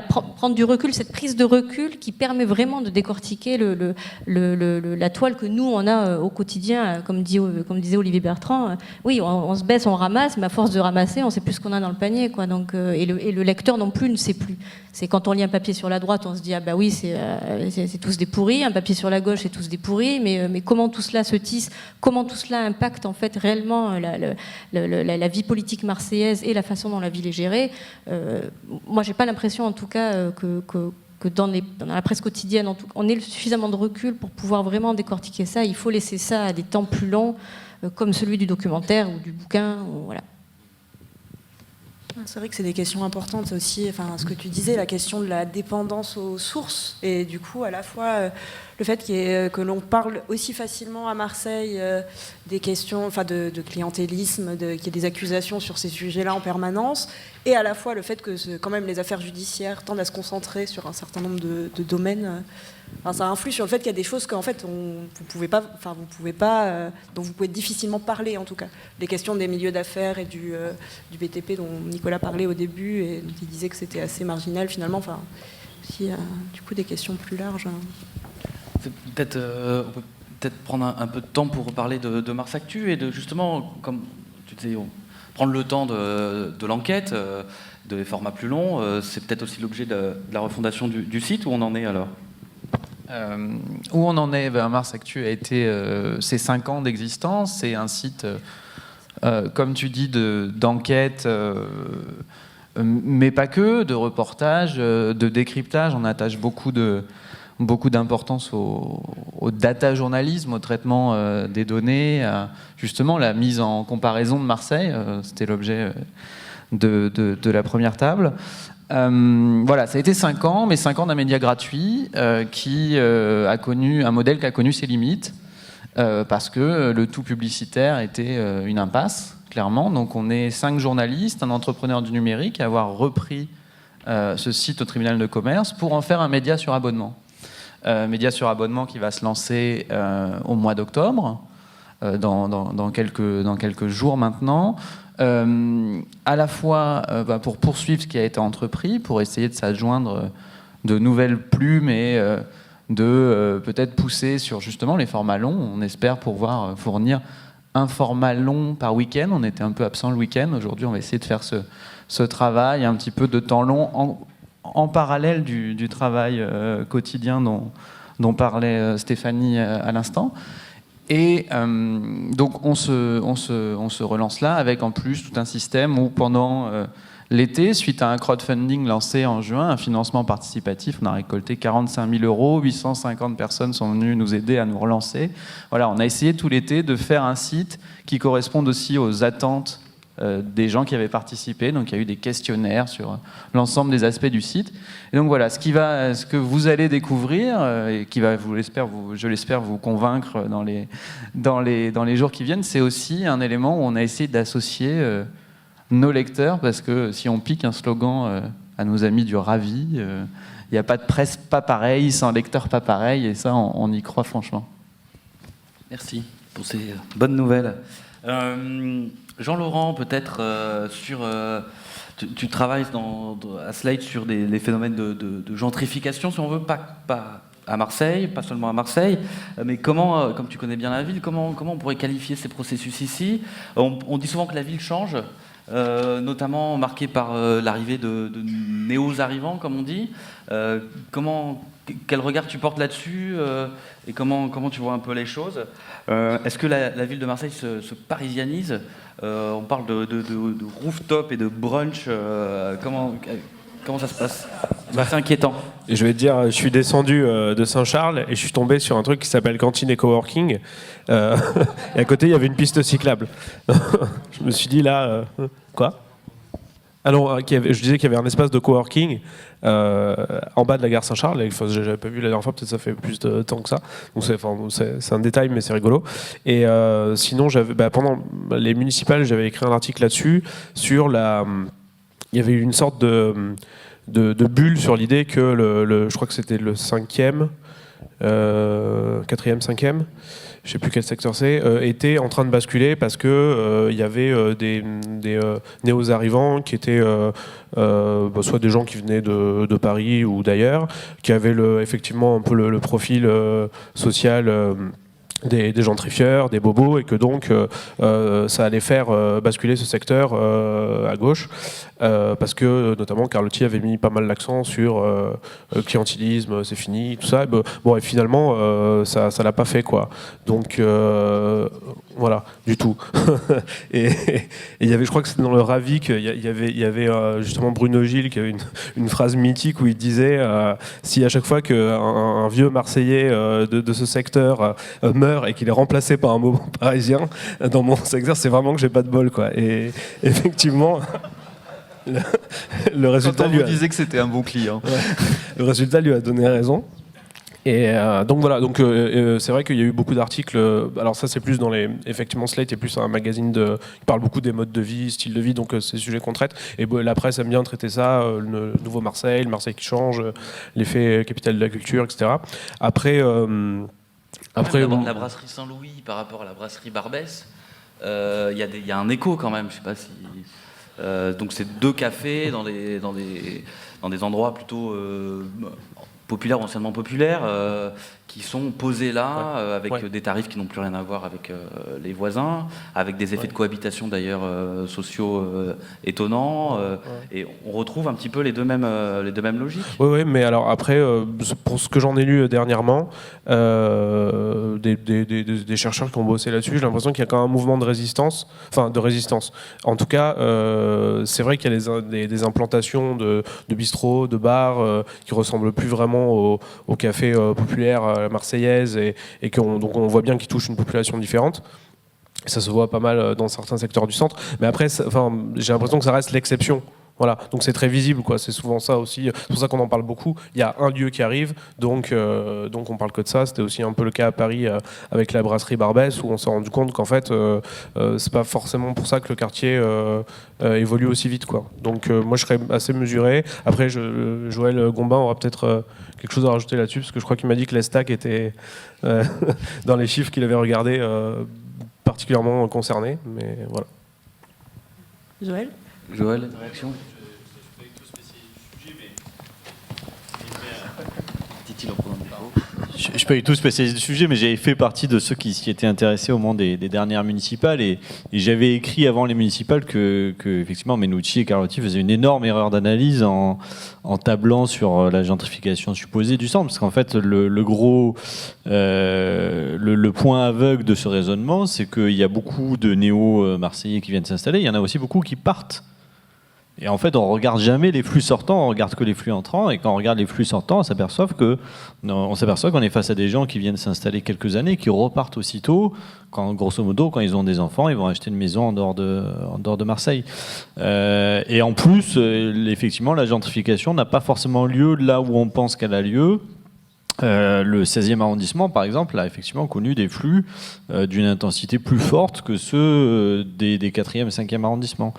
prendre du recul, cette prise de recul qui permet vraiment de décortiquer la toile que nous on a au quotidien, comme disait Olivier Bertrand. Oui, on se baisse, on ramasse, mais à force de ramasser, on sait plus ce qu'on a dans le panier, quoi. Donc, et le lecteur non plus ne sait plus. C'est quand on lit un papier sur la droite, on se dit ah bah oui, c'est tous des pourris. Un papier sur la gauche, c'est tous des pourris. Mais comment tout cela se tisse, comment tout cela impacte en fait réellement la vie politique marseillaise et la façon dont la ville est gérée. Moi, j'ai pas l'impression, en tout cas, que dans la presse quotidienne, on ait suffisamment de recul pour pouvoir vraiment décortiquer ça. Il faut laisser ça à des temps plus longs, comme celui du documentaire ou du bouquin. Voilà. C'est vrai que c'est des questions importantes aussi, ce que tu disais, la question de la dépendance aux sources, et du coup à la fois le fait que l'on parle aussi facilement à Marseille des questions de clientélisme, qu'il y ait des accusations sur ces sujets-là en permanence, et à la fois le fait que quand même les affaires judiciaires tendent à se concentrer sur un certain nombre de domaines. Ça influe sur le fait qu'il y a des choses qu'en fait dont vous pouvez difficilement parler, en tout cas. Les questions des milieux d'affaires et du BTP dont Nicolas parlait au début et dont il disait que c'était assez marginal finalement. Aussi, du coup, des questions plus larges. On peut peut-être prendre un peu de temps pour parler de Mars Actu et de justement, comme tu disais, prendre le temps de l'enquête, de formats plus longs. C'est peut-être aussi l'objet de la refondation du site. Où on en est alors ? Où on en est, Mars Actu a été ses 5 ans d'existence. C'est un site, comme tu dis, d'enquête, mais pas que, de reportage, de décryptage. On attache beaucoup d'importance au data journalisme, au traitement des données, à justement la mise en comparaison de Marseille. C'était l'objet de la première table. Voilà, ça a été 5 ans, mais 5 ans d'un média gratuit qui a connu un modèle qui a connu ses limites parce que le tout publicitaire était une impasse, clairement. Donc on est 5 journalistes, un entrepreneur du numérique à avoir repris ce site au tribunal de commerce pour en faire un média sur abonnement. Média sur abonnement qui va se lancer au mois d'octobre, dans quelques jours maintenant. À la fois pour poursuivre ce qui a été entrepris, pour essayer de s'adjoindre de nouvelles plumes et de peut-être pousser sur justement les formats longs. On espère pouvoir fournir un format long par week-end. On était un peu absent le week-end. Aujourd'hui, on va essayer de faire ce travail, un petit peu de temps long en parallèle du travail quotidien dont parlait Stéphanie à l'instant. Et donc on se relance là avec en plus tout un système où pendant l'été, suite à un crowdfunding lancé en juin, un financement participatif, on a récolté 45 000 €, 850 personnes sont venues nous aider à nous relancer. Voilà, on a essayé tout l'été de faire un site qui corresponde aussi aux attentes des gens qui avaient participé. Donc il y a eu des questionnaires sur l'ensemble des aspects du site. Et donc voilà, ce que vous allez découvrir et qui va, je l'espère, vous convaincre dans les jours qui viennent, c'est aussi un élément où on a essayé d'associer nos lecteurs, parce que si on pique un slogan à nos amis du Ravi, il n'y a pas de presse pas pareil, sans lecteur pas pareil, et ça on y croit franchement. Merci pour ces bonnes nouvelles. Jean-Laurent, peut-être tu travailles à Slate sur les phénomènes de gentrification, si on veut, pas à Marseille, pas seulement à Marseille, mais comment, comme tu connais bien la ville, comment on pourrait qualifier ces processus ici? On dit souvent que la ville change, notamment marquée par l'arrivée de néo-arrivants, comme on dit. Quel regard tu portes là-dessus et comment tu vois un peu les choses? Est-ce que la ville de Marseille se parisianise? On parle de rooftop et de brunch. Comment ça se passe? C'est inquiétant. Et je vais te dire, je suis descendu de Saint-Charles et je suis tombé sur un truc qui s'appelle Cantine et Coworking. Et à côté, il y avait une piste cyclable. Je me suis dit là, quoi? Alors, je disais qu'il y avait un espace de coworking en bas de la gare Saint-Charles. J'avais pas vu la dernière fois, peut-être ça fait plus de temps que ça. Donc c'est un détail, mais c'est rigolo. Et sinon, pendant les municipales, j'avais écrit un article là-dessus sur il y avait une sorte de bulle sur l'idée que je crois que c'était le 5e, 4e, 5e, je sais plus quel secteur c'est, était en train de basculer parce que il y avait des néo-arrivants qui étaient soit des gens qui venaient de Paris ou d'ailleurs, qui avaient effectivement un peu le profil social des gentrifieurs, des bobos, et que donc ça allait faire basculer ce secteur à gauche, parce que notamment Carlotti avait mis pas mal l'accent sur clientélisme, c'est fini, tout ça. Et finalement, ça l'a pas fait, quoi. Donc voilà, du tout. et il y avait, je crois que c'était dans le Ravic, il y avait justement Bruno Gilles qui avait une phrase mythique où il disait si à chaque fois qu'un vieux Marseillais de ce secteur meurt et qu'il est remplacé par un moment parisien dans mon secteur, c'est vraiment que j'ai pas de bol, quoi. Et effectivement, le résultat Quand on vous disait que c'était un bon client. Ouais, le résultat lui a donné raison. Et donc voilà, c'est vrai qu'il y a eu beaucoup d'articles. Alors ça, c'est plus effectivement, Slate est plus un magazine qui parle beaucoup des modes de vie, style de vie, donc c'est des sujets qu'on traite. Et la presse aime bien traiter ça, le nouveau Marseille, le Marseille qui change, l'effet capitale de la culture, etc. Après, la brasserie Saint-Louis par rapport à la brasserie Barbès, il y a un écho quand même. Je sais pas si. Donc c'est deux cafés dans des endroits plutôt populaires, anciennement populaires, qui sont posés là, avec des tarifs qui n'ont plus rien à voir avec les voisins, avec des effets de cohabitation d'ailleurs sociaux étonnants, et on retrouve un petit peu les deux mêmes logiques. Oui, mais alors après, pour ce que j'en ai lu dernièrement, des chercheurs qui ont bossé là-dessus, j'ai l'impression qu'il y a quand même un mouvement de résistance. En tout cas, c'est vrai qu'il y a des implantations de bistrots, de bars, qui ressemblent plus vraiment au café populaire marseillaise, et donc on voit bien qu'ils touchent une population différente. Ça se voit pas mal dans certains secteurs du centre, mais après, j'ai l'impression que ça reste l'exception. Voilà, donc c'est très visible, quoi. C'est souvent ça aussi. C'est pour ça qu'on en parle beaucoup. Il y a un lieu qui arrive, donc on parle que de ça. C'était aussi un peu le cas à Paris avec la brasserie Barbès, où on s'est rendu compte qu'en fait, c'est pas forcément pour ça que le quartier évolue aussi vite, quoi. Donc moi, je serais assez mesuré. Après, Joël Gombin aura peut-être quelque chose à rajouter là-dessus, parce que je crois qu'il m'a dit que l'Estac était dans les chiffres qu'il avait regardés particulièrement concerné. Mais voilà. Joël, une réaction? Je ne suis pas du tout spécialiste du sujet, mais j'avais fait partie de ceux qui s'y étaient intéressés au moment des dernières municipales, et j'avais écrit avant les municipales que effectivement Menucci et Carlotti faisaient une énorme erreur d'analyse en tablant sur la gentrification supposée du centre, parce qu'en fait le point aveugle de ce raisonnement, c'est qu'il y a beaucoup de néo-marseillais qui viennent s'installer, il y en a aussi beaucoup qui partent. Et en fait, on ne regarde jamais les flux sortants, on regarde que les flux entrants. Et quand on regarde les flux sortants, on s'aperçoit qu'on est face à des gens qui viennent s'installer quelques années, qui repartent aussitôt. Grosso modo, quand ils ont des enfants, ils vont acheter une maison en dehors de Marseille. Et en plus, effectivement, la gentrification n'a pas forcément lieu là où on pense qu'elle a lieu. Le 16e arrondissement, par exemple, a effectivement connu des flux d'une intensité plus forte que ceux des 4e et 5e arrondissements.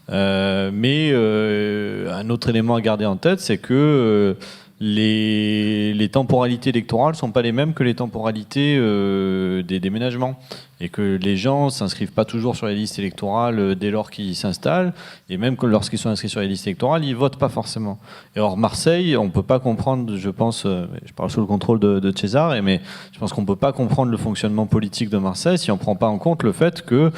Mais un autre élément à garder en tête, c'est que les temporalités électorales ne sont pas les mêmes que les temporalités des déménagements. Et que les gens ne s'inscrivent pas toujours sur les listes électorales dès lors qu'ils s'installent. Et même que lorsqu'ils sont inscrits sur les listes électorales, ils ne votent pas forcément. Et or, Marseille, on ne peut pas comprendre, je pense, je parle sous le contrôle de César, mais je pense qu'on ne peut pas comprendre le fonctionnement politique de Marseille si on ne prend pas en compte le fait que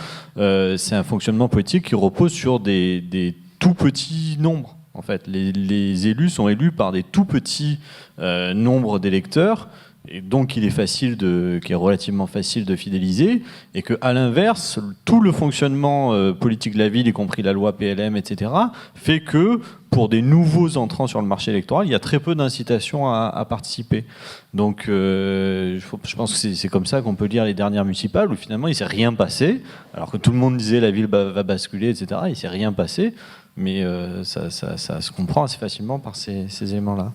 c'est un fonctionnement politique qui repose sur des tout petits nombres. En fait, les élus sont élus par des tout petits nombres d'électeurs, et donc il est relativement facile de fidéliser, et qu'à l'inverse, tout le fonctionnement politique de la ville, y compris la loi PLM, etc., fait que pour des nouveaux entrants sur le marché électoral, il y a très peu d'incitation à participer. Donc je pense que c'est comme ça qu'on peut lire les dernières municipales, où finalement il ne s'est rien passé, alors que tout le monde disait la ville va basculer, etc., il ne s'est rien passé, mais ça se comprend assez facilement par ces éléments-là.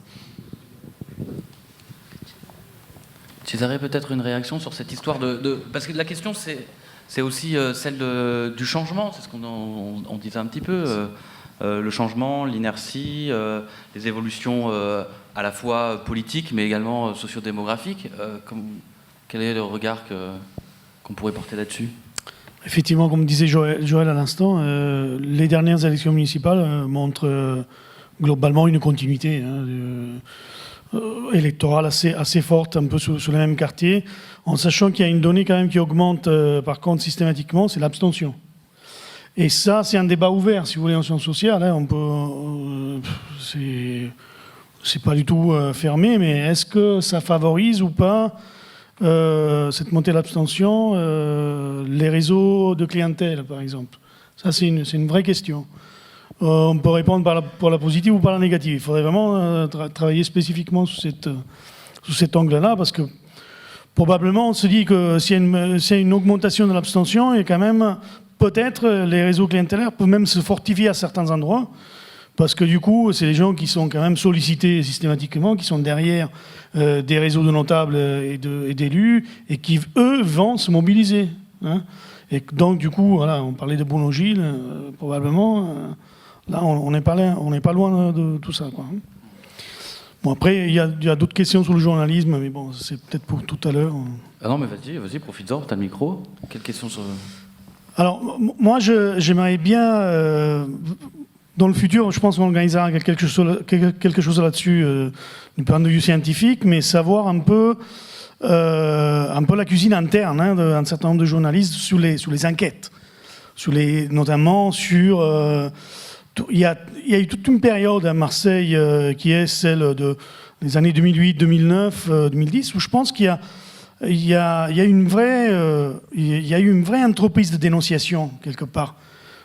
Césarée, peut-être une réaction sur cette histoire parce que la question, c'est aussi celle du changement, c'est ce qu'on disait un petit peu, le changement, l'inertie, les évolutions à la fois politiques, mais également sociodémographiques. Quel est le regard qu'on pourrait porter là-dessus ? Effectivement, comme disait Joël à l'instant, les dernières élections municipales montrent globalement une continuité électorale assez forte, un peu sur les mêmes quartiers, en sachant qu'il y a une donnée quand même qui augmente par contre systématiquement, c'est l'abstention. Et ça, c'est un débat ouvert, si vous voulez, en sciences sociales. On peut, c'est pas du tout fermé, mais est-ce que ça favorise ou pas cette montée de l'abstention, les réseaux de clientèle, par exemple? Ça, c'est une vraie question. On peut répondre par la positive ou par la négative. Il faudrait vraiment travailler spécifiquement sous cet angle-là, parce que probablement, on se dit que s'il y a une augmentation de l'abstention, il y a quand même, peut-être, les réseaux clientélaires peuvent même se fortifier à certains endroits, parce que du coup, c'est des gens qui sont quand même sollicités systématiquement, qui sont derrière des réseaux de notables et d'élus, et qui, eux, vont se mobiliser. Et donc, du coup, voilà, on parlait de Boulon-Gilles, probablement. Là, on n'est pas loin de tout ça, quoi. Bon, après, il y a d'autres questions sur le journalisme, mais bon, c'est peut-être pour tout à l'heure. Ah non, mais vas-y, profite-en, t'as le micro. Quelle question sur... Alors, moi, j'aimerais bien, dans le futur, je pense qu'on organisera quelque chose là-dessus, du point de vue scientifique, mais savoir un peu la cuisine interne d'un certain nombre de journalistes sur les enquêtes, notamment sur... Il y a eu toute une période à Marseille qui est celle des années 2008, 2009, 2010, où je pense qu'il y a eu une vraie entreprise de dénonciation, quelque part,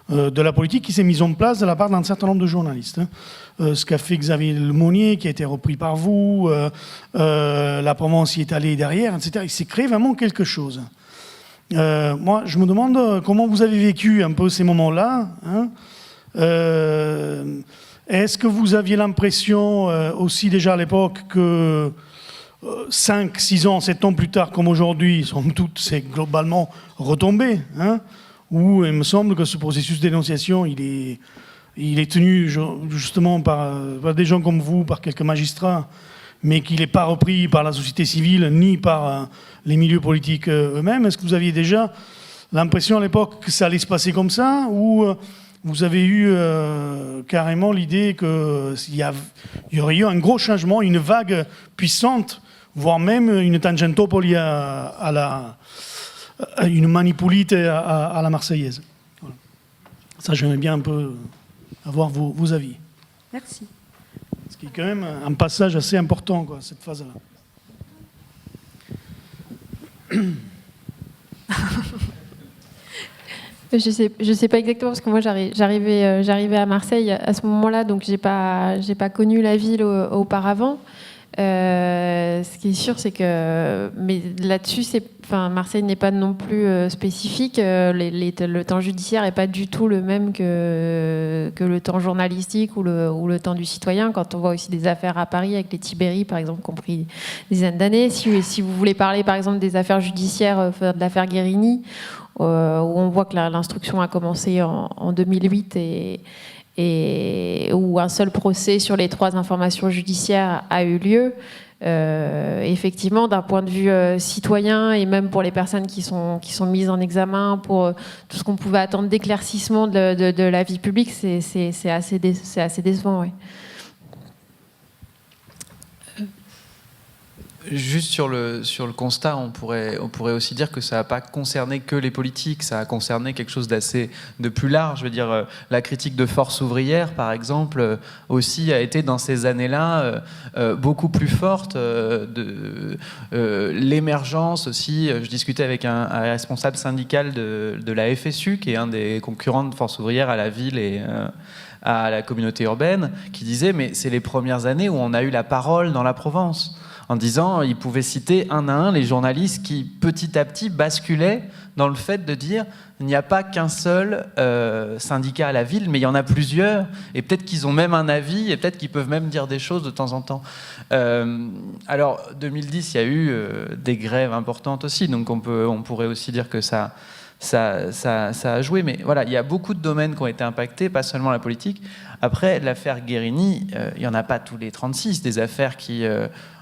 de la politique qui s'est mise en place de la part d'un certain nombre de journalistes. Ce qu'a fait Xavier Lemonnier, qui a été repris par vous, la Provence y est allée derrière, etc. Il s'est créé vraiment quelque chose. Moi, je me demande comment vous avez vécu un peu ces moments-là, est-ce que vous aviez l'impression aussi déjà à l'époque que 5, 6 ans, 7 ans plus tard comme aujourd'hui, somme toute, c'est globalement retombé, où il me semble que ce processus de dénonciation, il est tenu justement par des gens comme vous, par quelques magistrats, mais qu'il n'est pas repris par la société civile ni par les milieux politiques eux-mêmes. Est-ce que vous aviez déjà l'impression à l'époque que ça allait se passer comme ça, ou vous avez eu carrément l'idée qu'il y aurait eu un gros changement, une vague puissante, voire même une tangentopoli une manipulite à la Marseillaise. Voilà. Ça, j'aimerais bien un peu avoir vos avis. Merci. Ce qui est quand même un passage assez important, quoi, cette phase-là. Je sais pas exactement, parce que moi j'arrivais à Marseille à ce moment-là, donc j'ai pas connu la ville auparavant. Ce qui est sûr, c'est que, mais là-dessus, Marseille n'est pas non plus spécifique. Le temps judiciaire n'est pas du tout le même que le temps journalistique ou le temps du citoyen. Quand on voit aussi des affaires à Paris avec les Tibéri, par exemple, qui ont pris des dizaines d'années. Si vous voulez parler, par exemple, des affaires judiciaires, de l'affaire Guérini, où on voit que l'instruction a commencé en 2008 et et où un seul procès sur les 3 informations judiciaires a eu lieu. Effectivement, d'un point de vue citoyen et même pour les personnes qui sont mises en examen, pour tout ce qu'on pouvait attendre d'éclaircissement de la vie publique, c'est assez décevant. Oui. Juste sur le constat, on pourrait aussi dire que ça n'a pas concerné que les politiques, ça a concerné quelque chose de plus large. Je veux dire, la critique de Force ouvrière, par exemple, aussi a été dans ces années-là beaucoup plus forte. L'émergence aussi, je discutais avec un responsable syndical de la FSU, qui est un des concurrents de Force ouvrière à la ville et à la communauté urbaine, qui disait, mais c'est les premières années où on a eu la parole dans la Provence, en disant, ils pouvaient citer un à un les journalistes qui, petit à petit, basculaient dans le fait de dire, il n'y a pas qu'un seul syndicat à la ville, mais il y en a plusieurs, et peut-être qu'ils ont même un avis, et peut-être qu'ils peuvent même dire des choses de temps en temps. Alors, 2010, il y a eu des grèves importantes aussi, donc on pourrait aussi dire que ça a joué, mais voilà, il y a beaucoup de domaines qui ont été impactés, pas seulement la politique. Après, l'affaire Guérini, il n'y en a pas tous les 36, des affaires qui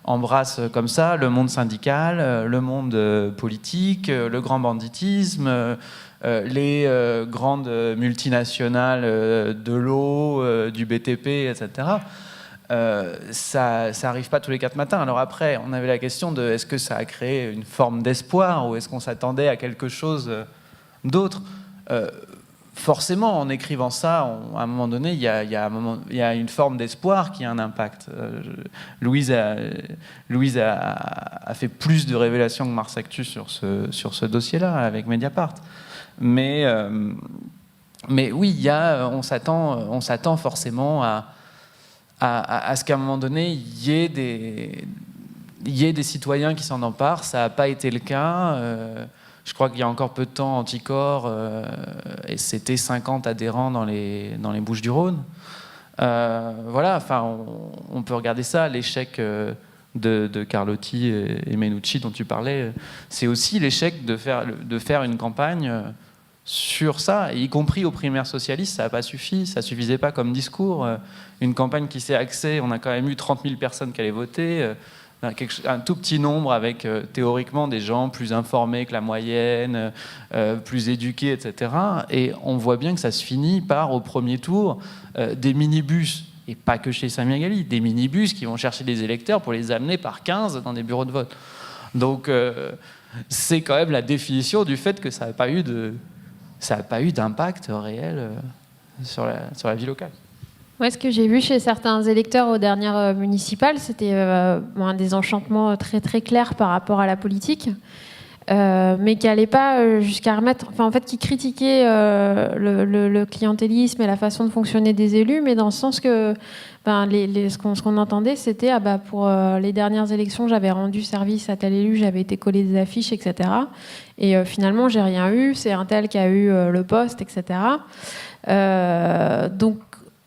embrassent comme ça le monde syndical, le monde politique, le grand banditisme, les grandes multinationales de l'eau, du BTP, etc. Ça n'arrive pas tous les 4 matins. Alors après, on avait la question de est-ce que ça a créé une forme d'espoir ou est-ce qu'on s'attendait à quelque chose d'autre. Forcément, en écrivant ça, à un moment donné, il y a une forme d'espoir qui a un impact. Louise a fait plus de révélations que Mars Actu sur ce dossier-là, avec Mediapart. Mais oui, on s'attend forcément à ce qu'à un moment donné, il y ait des citoyens qui s'en emparent. Ça n'a pas été le cas. Je crois qu'il y a encore peu de temps, Anticor, et c'était 50 adhérents dans les Bouches-du-Rhône. Voilà, enfin, on peut regarder ça, l'échec de Carlotti et Menucci dont tu parlais, c'est aussi l'échec de faire une campagne sur ça, y compris aux primaires socialistes, ça n'a pas suffi, ça ne suffisait pas comme discours. Une campagne qui s'est axée, on a quand même eu 30 000 personnes qui allaient voter, un tout petit nombre avec théoriquement des gens plus informés que la moyenne, plus éduqués, etc. Et on voit bien que ça se finit par, au premier tour, des minibus, et pas que chez Samia Ghali, des minibus qui vont chercher des électeurs pour les amener par 15 dans des bureaux de vote. Donc c'est quand même la définition du fait que ça n'a pas eu d'impact réel sur la vie locale. Ouais, ce que j'ai vu chez certains électeurs aux dernières municipales, c'était un désenchantement très très clair par rapport à la politique, mais qui n'allait pas jusqu'à remettre, enfin en fait qui critiquait le clientélisme et la façon de fonctionner des élus, mais dans le sens que ce qu'on entendait, c'était pour les dernières élections, j'avais rendu service à tel élu, j'avais été coller des affiches, etc. Et finalement, j'ai rien eu, c'est un tel qui a eu le poste, etc. Donc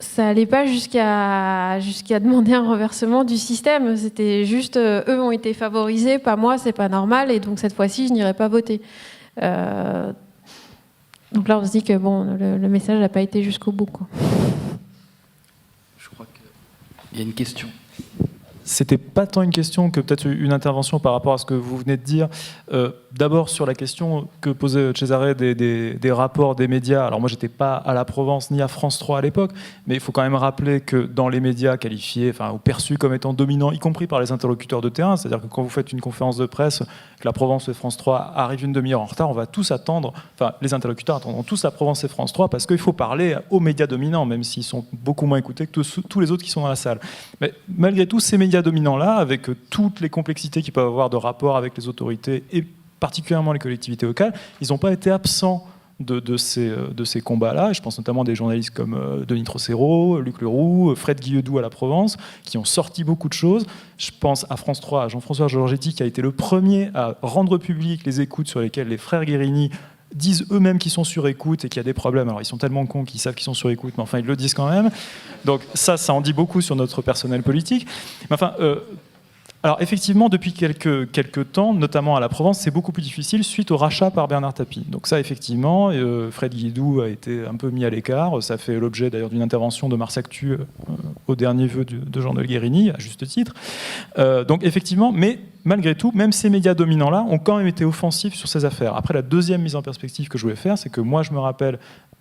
ça n'allait pas jusqu'à demander un renversement du système. C'était juste, eux ont été favorisés, pas moi, c'est pas normal, et donc cette fois-ci, je n'irai pas voter. Donc là, on se dit que le message n'a pas été jusqu'au bout, quoi. Je crois qu'il y a une question. C'était pas tant une question que peut-être une intervention par rapport à ce que vous venez de dire. D'abord sur la question que posait Cesare des rapports des médias. Alors moi j'étais pas à la Provence ni à France 3 à l'époque, mais il faut quand même rappeler que dans les médias qualifiés, ou perçus comme étant dominants, y compris par les interlocuteurs de terrain, c'est-à-dire que quand vous faites une conférence de presse, que la Provence et France 3 arrivent une demi-heure en retard, on va tous attendre, les interlocuteurs attendront tous la Provence et France 3 parce qu'il faut parler aux médias dominants, même s'ils sont beaucoup moins écoutés que tous les autres qui sont dans la salle. Mais malgré tout, ces médias dominants-là, avec toutes les complexités qu'ils peuvent avoir de rapport avec les autorités et particulièrement les collectivités locales, ils n'ont pas été absents de ces combats-là. Je pense notamment à des journalistes comme Denis Trocero, Luc Leroux, Fred Guilledou à la Provence, qui ont sorti beaucoup de choses. Je pense à France 3, à Jean-François Georgetti, qui a été le premier à rendre public les écoutes sur lesquelles les frères Guérini disent eux-mêmes qu'ils sont sur écoute et qu'il y a des problèmes. Alors ils sont tellement cons qu'ils savent qu'ils sont sur écoute, mais enfin ils le disent quand même. Donc ça en dit beaucoup sur notre personnel politique. Mais enfin, Alors effectivement, depuis quelques temps, notamment à la Provence, c'est beaucoup plus difficile suite au rachat par Bernard Tapie. Donc ça, effectivement, Fred Guidou a été un peu mis à l'écart. Ça fait l'objet d'ailleurs d'une intervention de Mars Actu au dernier vœu de Jean-Noël Guérini, à juste titre. Donc effectivement, mais malgré tout, même ces médias dominants-là ont quand même été offensifs sur ces affaires. Après, la deuxième mise en perspective que je voulais faire, c'est que moi, je me rappelle,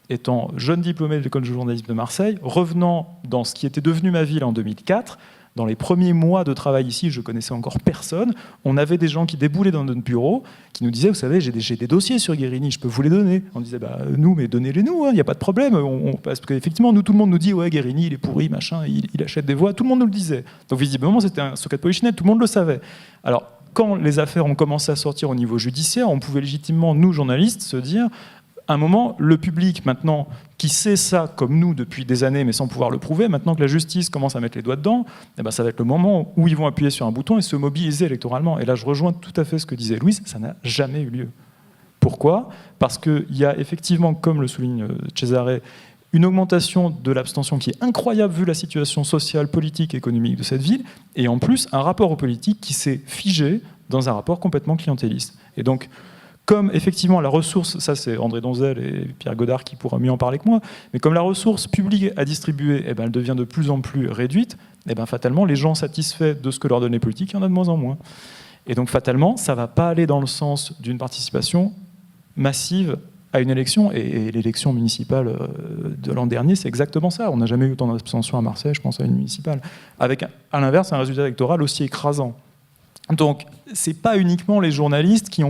étant jeune diplômé de l'école de journalisme de Marseille, revenant dans ce qui était devenu ma ville en 2004, dans les premiers mois de travail ici, je connaissais encore personne. On avait des gens qui déboulaient dans notre bureau, qui nous disaient, vous savez, j'ai des dossiers sur Guérini, je peux vous les donner. On disait, bah, nous, mais donnez-les nous, il n'y a pas de problème. Parce qu'effectivement, tout le monde nous dit, ouais, Guérini, il est pourri, machin, il achète des voix. Tout le monde nous le disait. Donc visiblement, c'était un secret de polichinelle, tout le monde le savait. Alors, quand les affaires ont commencé à sortir au niveau judiciaire, on pouvait légitimement, nous, journalistes, se dire, à un moment, le public, maintenant, qui sait ça comme nous depuis des années, mais sans pouvoir le prouver, maintenant que la justice commence à mettre les doigts dedans, eh ben, ça va être le moment où ils vont appuyer sur un bouton et se mobiliser électoralement. Et là, je rejoins tout à fait ce que disait Louise, ça n'a jamais eu lieu. Pourquoi ? Parce qu'il y a effectivement, comme le souligne Cesare, une augmentation de l'abstention qui est incroyable vu la situation sociale, politique, économique de cette ville, et en plus, un rapport aux politiques qui s'est figé dans un rapport complètement clientéliste. Et donc, comme effectivement la ressource, ça c'est André Donzel et Pierre Godard qui pourra mieux en parler que moi, mais comme la ressource publique à distribuer, eh ben, elle devient de plus en plus réduite, eh ben, fatalement les gens satisfaits de ce que leur donnent les politiques, il y en a de moins en moins. Et donc fatalement, ça ne va pas aller dans le sens d'une participation massive à une élection, et l'élection municipale de l'an dernier, c'est exactement ça. On n'a jamais eu autant d'abstention à Marseille, je pense à une municipale, avec à l'inverse un résultat électoral aussi écrasant. Donc, ce n'est pas uniquement les journalistes qui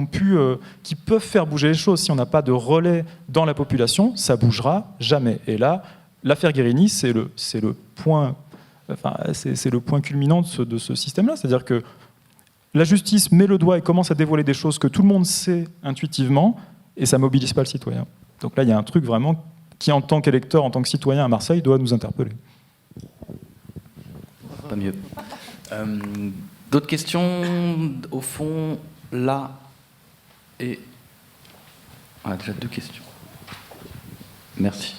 peuvent faire bouger les choses. Si on n'a pas de relais dans la population, ça ne bougera jamais. Et là, l'affaire Guérini, c'est le point culminant de ce système-là. C'est-à-dire que la justice met le doigt et commence à dévoiler des choses que tout le monde sait intuitivement, et ça ne mobilise pas le citoyen. Donc là, il y a un truc vraiment qui, en tant qu'électeur, en tant que citoyen à Marseille, doit nous interpeller. Pas mieux. D'autres questions, au fond, là, et... On a déjà 2 questions. Merci.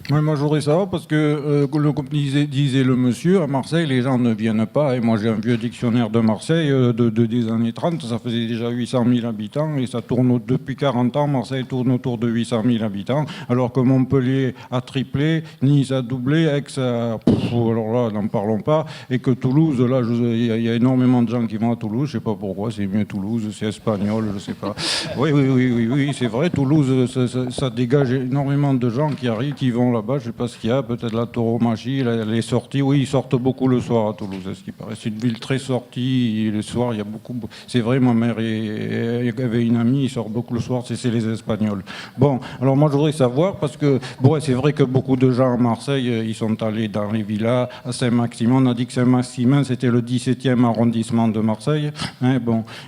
Oui, moi je voudrais savoir, parce que comme disait le monsieur, à Marseille, les gens ne viennent pas. Et moi j'ai un vieux dictionnaire de Marseille des années 30, ça faisait déjà 800 000 habitants, et ça tourne depuis 40 ans, Marseille tourne autour de 800 000 habitants, alors que Montpellier a triplé, Nice a doublé, Aix a... alors là, n'en parlons pas, et que Toulouse, là, il y a énormément de gens qui vont à Toulouse, je ne sais pas pourquoi, c'est mieux Toulouse, c'est espagnol, je ne sais pas. Oui, c'est vrai, Toulouse, ça dégage énormément de gens qui arrivent, qui vont là-bas, je ne sais pas ce qu'il y a, peut-être la tauromachie, les sorties. Oui, ils sortent beaucoup le soir à Toulouse, ce qui paraît. C'est une ville très sortie, le soir, il y a beaucoup... C'est vrai, ma mère avait une amie, ils sortent beaucoup le soir, c'est les Espagnols. Bon, alors moi je voudrais savoir, parce que bon, c'est vrai que beaucoup de gens à Marseille, ils sont allés dans les villas, à Saint-Maximin, on a dit que Saint-Maximin, c'était le 17e arrondissement de Marseille. Hein,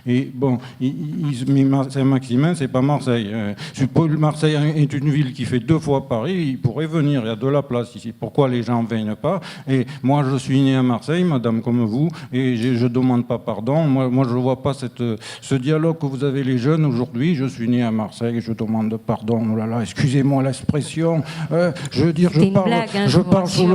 mais Saint-Maximin, c'est pas Marseille. Marseille est une ville qui fait 2 fois Paris, ils pourraient venir, il y a de la place ici. Pourquoi les gens ne viennent pas? Et moi, je suis né à Marseille, madame, comme vous, et je ne demande pas pardon. Moi, je ne vois pas ce dialogue que vous avez les jeunes aujourd'hui. Je suis né à Marseille, je demande pardon. Oh là là, excusez-moi l'expression. Je veux dire, je parle sous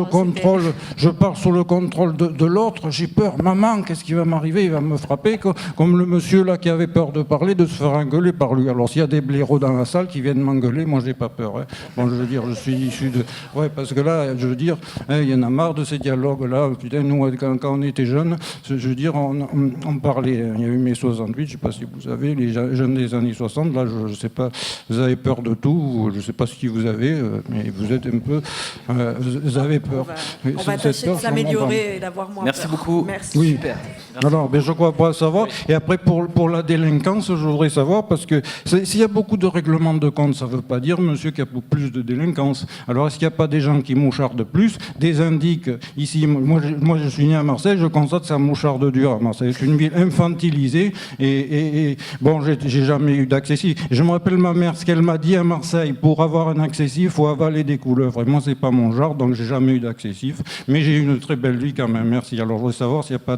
le contrôle de l'autre. J'ai peur. Maman, qu'est-ce qui va m'arriver? Il va me frapper, comme le monsieur là qui avait peur de parler, de se faire engueuler par lui. Alors, s'il y a des blaireaux dans la salle qui viennent m'engueuler, moi, j'ai pas peur. Hein. Bon, je veux dire, je suis issu de... Ouais, parce que là, je veux dire, il y en a marre de ces dialogues-là. Putain, nous, quand on était jeunes, je veux dire, on parlait. Il y a eu mai 68, je ne sais pas si vous savez, les jeunes des années 60, là, je ne sais pas, vous avez peur de tout, je ne sais pas ce qui vous avez, mais vous êtes un peu... vous avez peur. On va tâcher de s'améliorer et d'avoir moins Merci peur. beaucoup. Merci. Oui. Super. Alors, je crois pas savoir. Et après, pour la délinquance, je voudrais savoir, parce que s'il y a beaucoup de règlements de compte, ça ne veut pas dire, monsieur, qu'il y a plus de délinquance. Alors, est-ce qu'il n'y a pas des gens qui mouchardent plus, des indiques ici? Moi, je suis né à Marseille, je constate que ça moucharde dur à Marseille. C'est une ville infantilisée et bon, j'ai jamais eu d'accessif. Je me rappelle ma mère, ce qu'elle m'a dit à Marseille, pour avoir un accessif, il faut avaler des couleuvres. Et moi, c'est pas mon genre, donc j'ai jamais eu d'accessif. Mais j'ai eu une très belle vie quand même, merci. Alors, je voudrais savoir s'il n'y a pas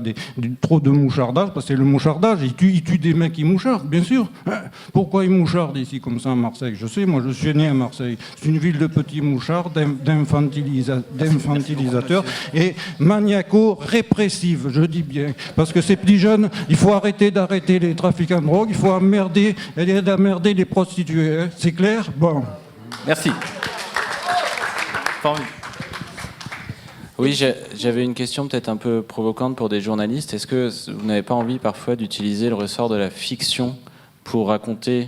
trop de mouchardage, parce que le mouchardage, il tue des mecs qui mouchardent, bien sûr. Pourquoi ils mouchardent ici comme ça à Marseille? Je sais, moi, je suis né à Marseille. C'est une ville de petits mouchards. genre d'infantilisateur et maniaco-répressif, je dis bien. Parce que ces petits jeunes, il faut arrêter d'arrêter les trafiquants de drogue, il faut emmerder les prostituées. Hein. C'est clair? Bon. Merci. Oui, j'avais une question peut-être un peu provocante pour des journalistes. Est-ce que vous n'avez pas envie parfois d'utiliser le ressort de la fiction pour raconter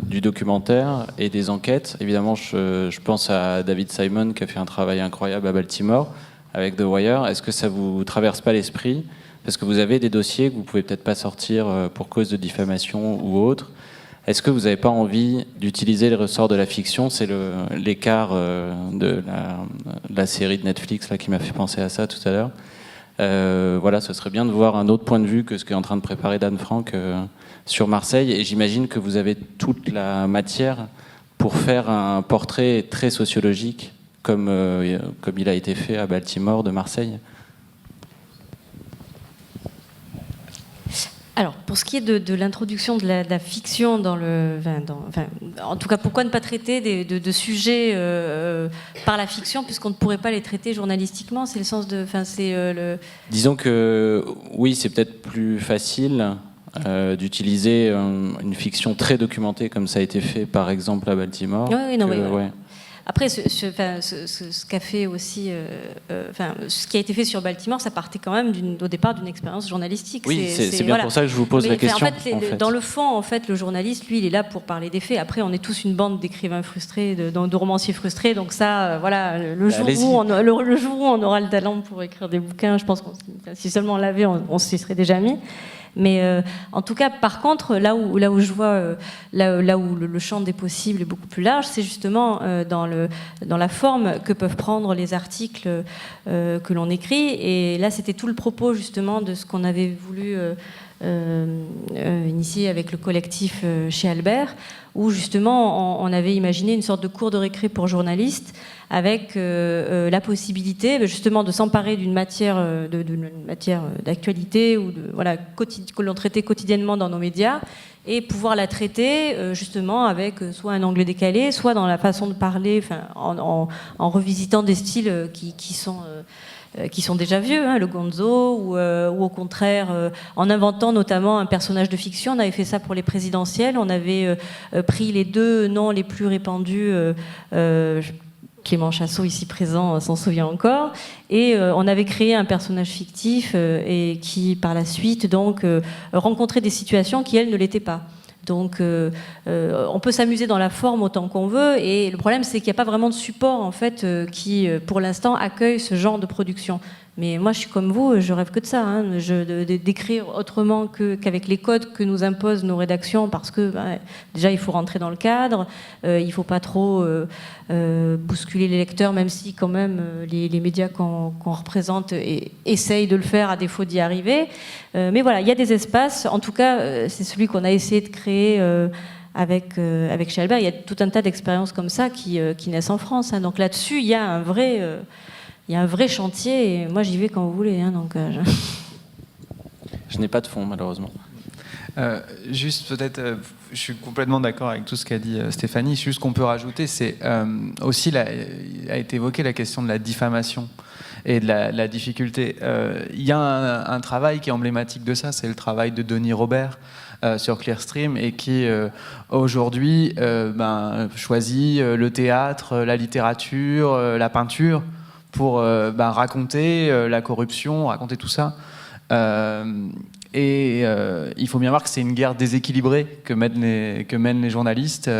du documentaire et des enquêtes? Évidemment, je pense à David Simon qui a fait un travail incroyable à Baltimore avec The Wire. Est-ce que ça vous traverse pas l'esprit? Parce que vous avez des dossiers que vous pouvez peut-être pas sortir pour cause de diffamation ou autre. Est-ce que vous n'avez pas envie d'utiliser les ressorts de la fiction? C'est l'écart de la série de Netflix là, qui m'a fait penser à ça tout à l'heure. Voilà, ce serait bien de voir un autre point de vue que ce qu'est en train de préparer Dan Frank sur Marseille. Et j'imagine que vous avez toute la matière pour faire un portrait très sociologique comme il a été fait à Baltimore de Marseille. Alors, pour ce qui est de l'introduction de la fiction dans en tout cas, pourquoi ne pas traiter de sujets par la fiction, puisqu'on ne pourrait pas les traiter journalistiquement? C'est le sens de... Disons que, oui, c'est peut-être plus facile d'utiliser une fiction très documentée, comme ça a été fait, par exemple, à Baltimore. Ouais. Après, ce qu'a fait aussi, ce qui a été fait sur Baltimore, ça partait quand même au départ d'une expérience journalistique. Oui, c'est bien pour ça que je vous pose la question. Dans le fond, en fait, le journaliste, lui, il est là pour parler des faits. Après, on est tous une bande d'écrivains frustrés, de romanciers frustrés. Donc ça, voilà, le jour où on aura le talent pour écrire des bouquins, je pense que si seulement on l'avait, on s'y serait déjà mis. Mais en tout cas, par contre, là où je vois, là où le champ des possibles est beaucoup plus large, c'est justement dans la forme que peuvent prendre les articles que l'on écrit. Et là, c'était tout le propos justement de ce qu'on avait voulu initier avec le collectif chez Albert, où justement on avait imaginé une sorte de cours de récré pour journalistes, avec la possibilité justement de s'emparer d'une matière d'actualité ou que l'on traitait quotidiennement dans nos médias, et pouvoir la traiter justement avec soit un angle décalé, soit dans la façon de parler, en revisitant des styles qui sont déjà vieux, hein, le gonzo, ou au contraire en inventant notamment un personnage de fiction. On avait fait ça pour les présidentielles, on avait pris les deux noms les plus répandus, Clément Chassot, ici présent, s'en souvient encore, et on avait créé un personnage fictif et qui par la suite donc rencontrait des situations qui elles ne l'étaient pas. Donc on peut s'amuser dans la forme autant qu'on veut, et le problème c'est qu'il n'y a pas vraiment de support en fait qui pour l'instant accueille ce genre de production. Mais moi je suis comme vous, je rêve que de ça, hein, d'écrire autrement qu'avec les codes que nous imposent nos rédactions, parce que déjà il faut rentrer dans le cadre, il ne faut pas trop bousculer les lecteurs, même si quand même les médias qu'on représente essayent de le faire à défaut d'y arriver. Mais voilà, il y a des espaces, en tout cas c'est celui qu'on a essayé de créer avec chez Albert. Il y a tout un tas d'expériences comme ça qui naissent en France, hein. Donc là-dessus, il y a un vrai chantier, et moi j'y vais quand vous voulez, hein, donc Je n'ai pas de fond, malheureusement. Juste peut-être, je suis complètement d'accord avec tout ce qu'a dit Stéphanie. Juste ce qu'on peut rajouter, c'est aussi, a été évoquée la question de la diffamation et de la difficulté. Il y a un travail qui est emblématique de ça, c'est le travail de Denis Robert sur Clearstream, et qui aujourd'hui choisit le théâtre, la littérature, la peinture pour raconter la corruption, raconter tout ça. Et il faut bien voir que c'est une guerre déséquilibrée que mènent les journalistes,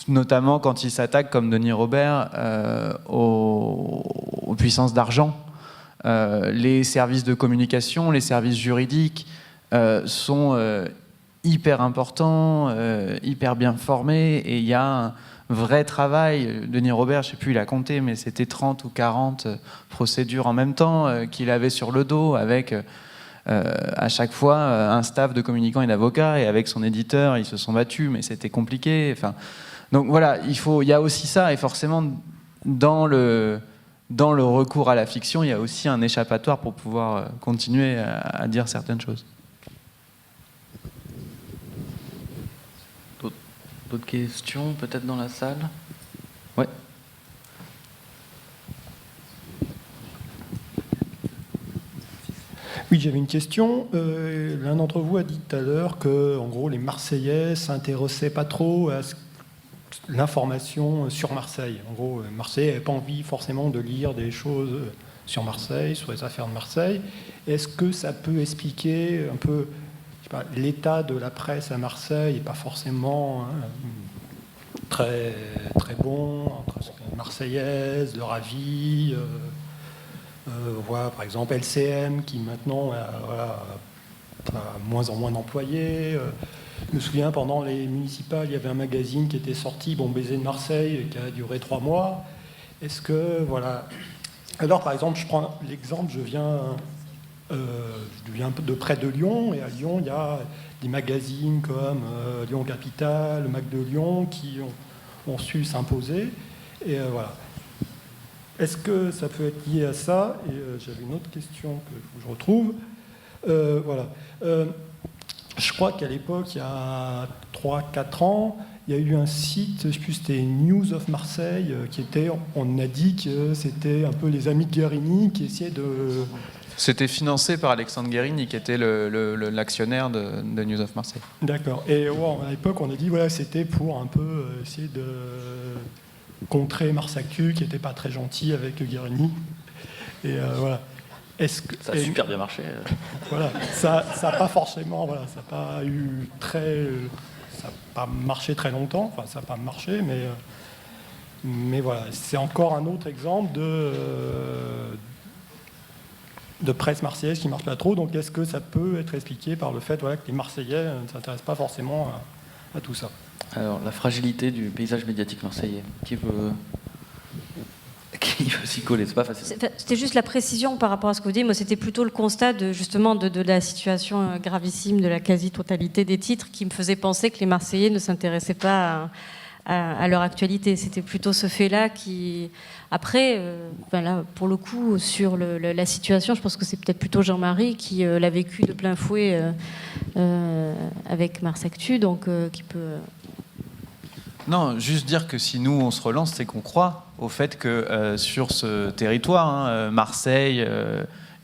notamment quand ils s'attaquent, comme Denis Robert, aux puissances d'argent. Les services de communication, les services juridiques sont hyper importants, hyper bien formés, et il y a un vrai travail. Denis Robert, je ne sais plus, il a compté, mais c'était 30 ou 40 procédures en même temps qu'il avait sur le dos, avec à chaque fois un staff de communicants et d'avocats, et avec son éditeur, ils se sont battus, mais c'était compliqué. Enfin, donc voilà, il y a aussi ça, et forcément, dans le recours à la fiction, il y a aussi un échappatoire pour pouvoir continuer à dire certaines choses. D'autres questions, peut-être dans la salle? Ouais. Oui, j'avais une question. L'un d'entre vous a dit tout à l'heure que, en gros, les Marseillais s'intéressaient pas trop à l'information sur Marseille. En gros, Marseille n'avait pas envie forcément de lire des choses sur Marseille, sur les affaires de Marseille. Est-ce que ça peut expliquer un peu, je sais pas, l'état de la presse à Marseille n'est pas forcément très, très bon, entre Marseillaise, Le Ravi, voilà, par exemple LCM qui maintenant a moins en moins d'employés. Je me souviens, pendant les municipales, il y avait un magazine qui était sorti, Bon Baiser de Marseille, qui a duré 3 mois. Est-ce que, voilà... Alors, par exemple, je prends l'exemple, je viens de près de Lyon, et à Lyon, il y a des magazines comme Lyon Capital, le Mac de Lyon, qui ont su s'imposer. Et voilà. Est-ce que ça peut être lié à ça? Et j'avais une autre question que je retrouve. Voilà. Je crois qu'à l'époque, il y a 3-4 ans, il y a eu un site, je ne sais plus, c'était News of Marseille, qui était, on a dit que c'était un peu les amis de Guérini qui essayaient de... C'était financé par Alexandre Guérini, qui était l'actionnaire de News of Marseille. D'accord. Et ouais, à l'époque, on a dit voilà, c'était pour un peu essayer de contrer Mars Actu, qui n'était pas très gentil avec Guérini. Et voilà. Ça a super bien marché. Voilà, ça n'a pas forcément, voilà, ça n'a pas eu très, ça n'a pas marché très longtemps. Enfin, ça n'a pas marché, mais voilà, c'est encore un autre exemple de presse marseillaise qui ne marche pas trop. Donc, est-ce que ça peut être expliqué par le fait, voilà, que les Marseillais ne s'intéressent pas forcément à tout ça? Alors, la fragilité du paysage médiatique marseillais, qui veut s'y coller, c'est pas facile. C'était juste la précision par rapport à ce que vous dites. Moi, c'était plutôt le constat justement de la situation gravissime de la quasi-totalité des titres qui me faisait penser que les Marseillais ne s'intéressaient pas à leur actualité. C'était plutôt ce fait-là qui... Après, là, pour le coup, sur la situation, je pense que c'est peut-être plutôt Jean-Marie qui l'a vécu de plein fouet avec Mars Actu, donc qui peut... Non, juste dire que si nous on se relance, c'est qu'on croit au fait que sur ce territoire, Marseille,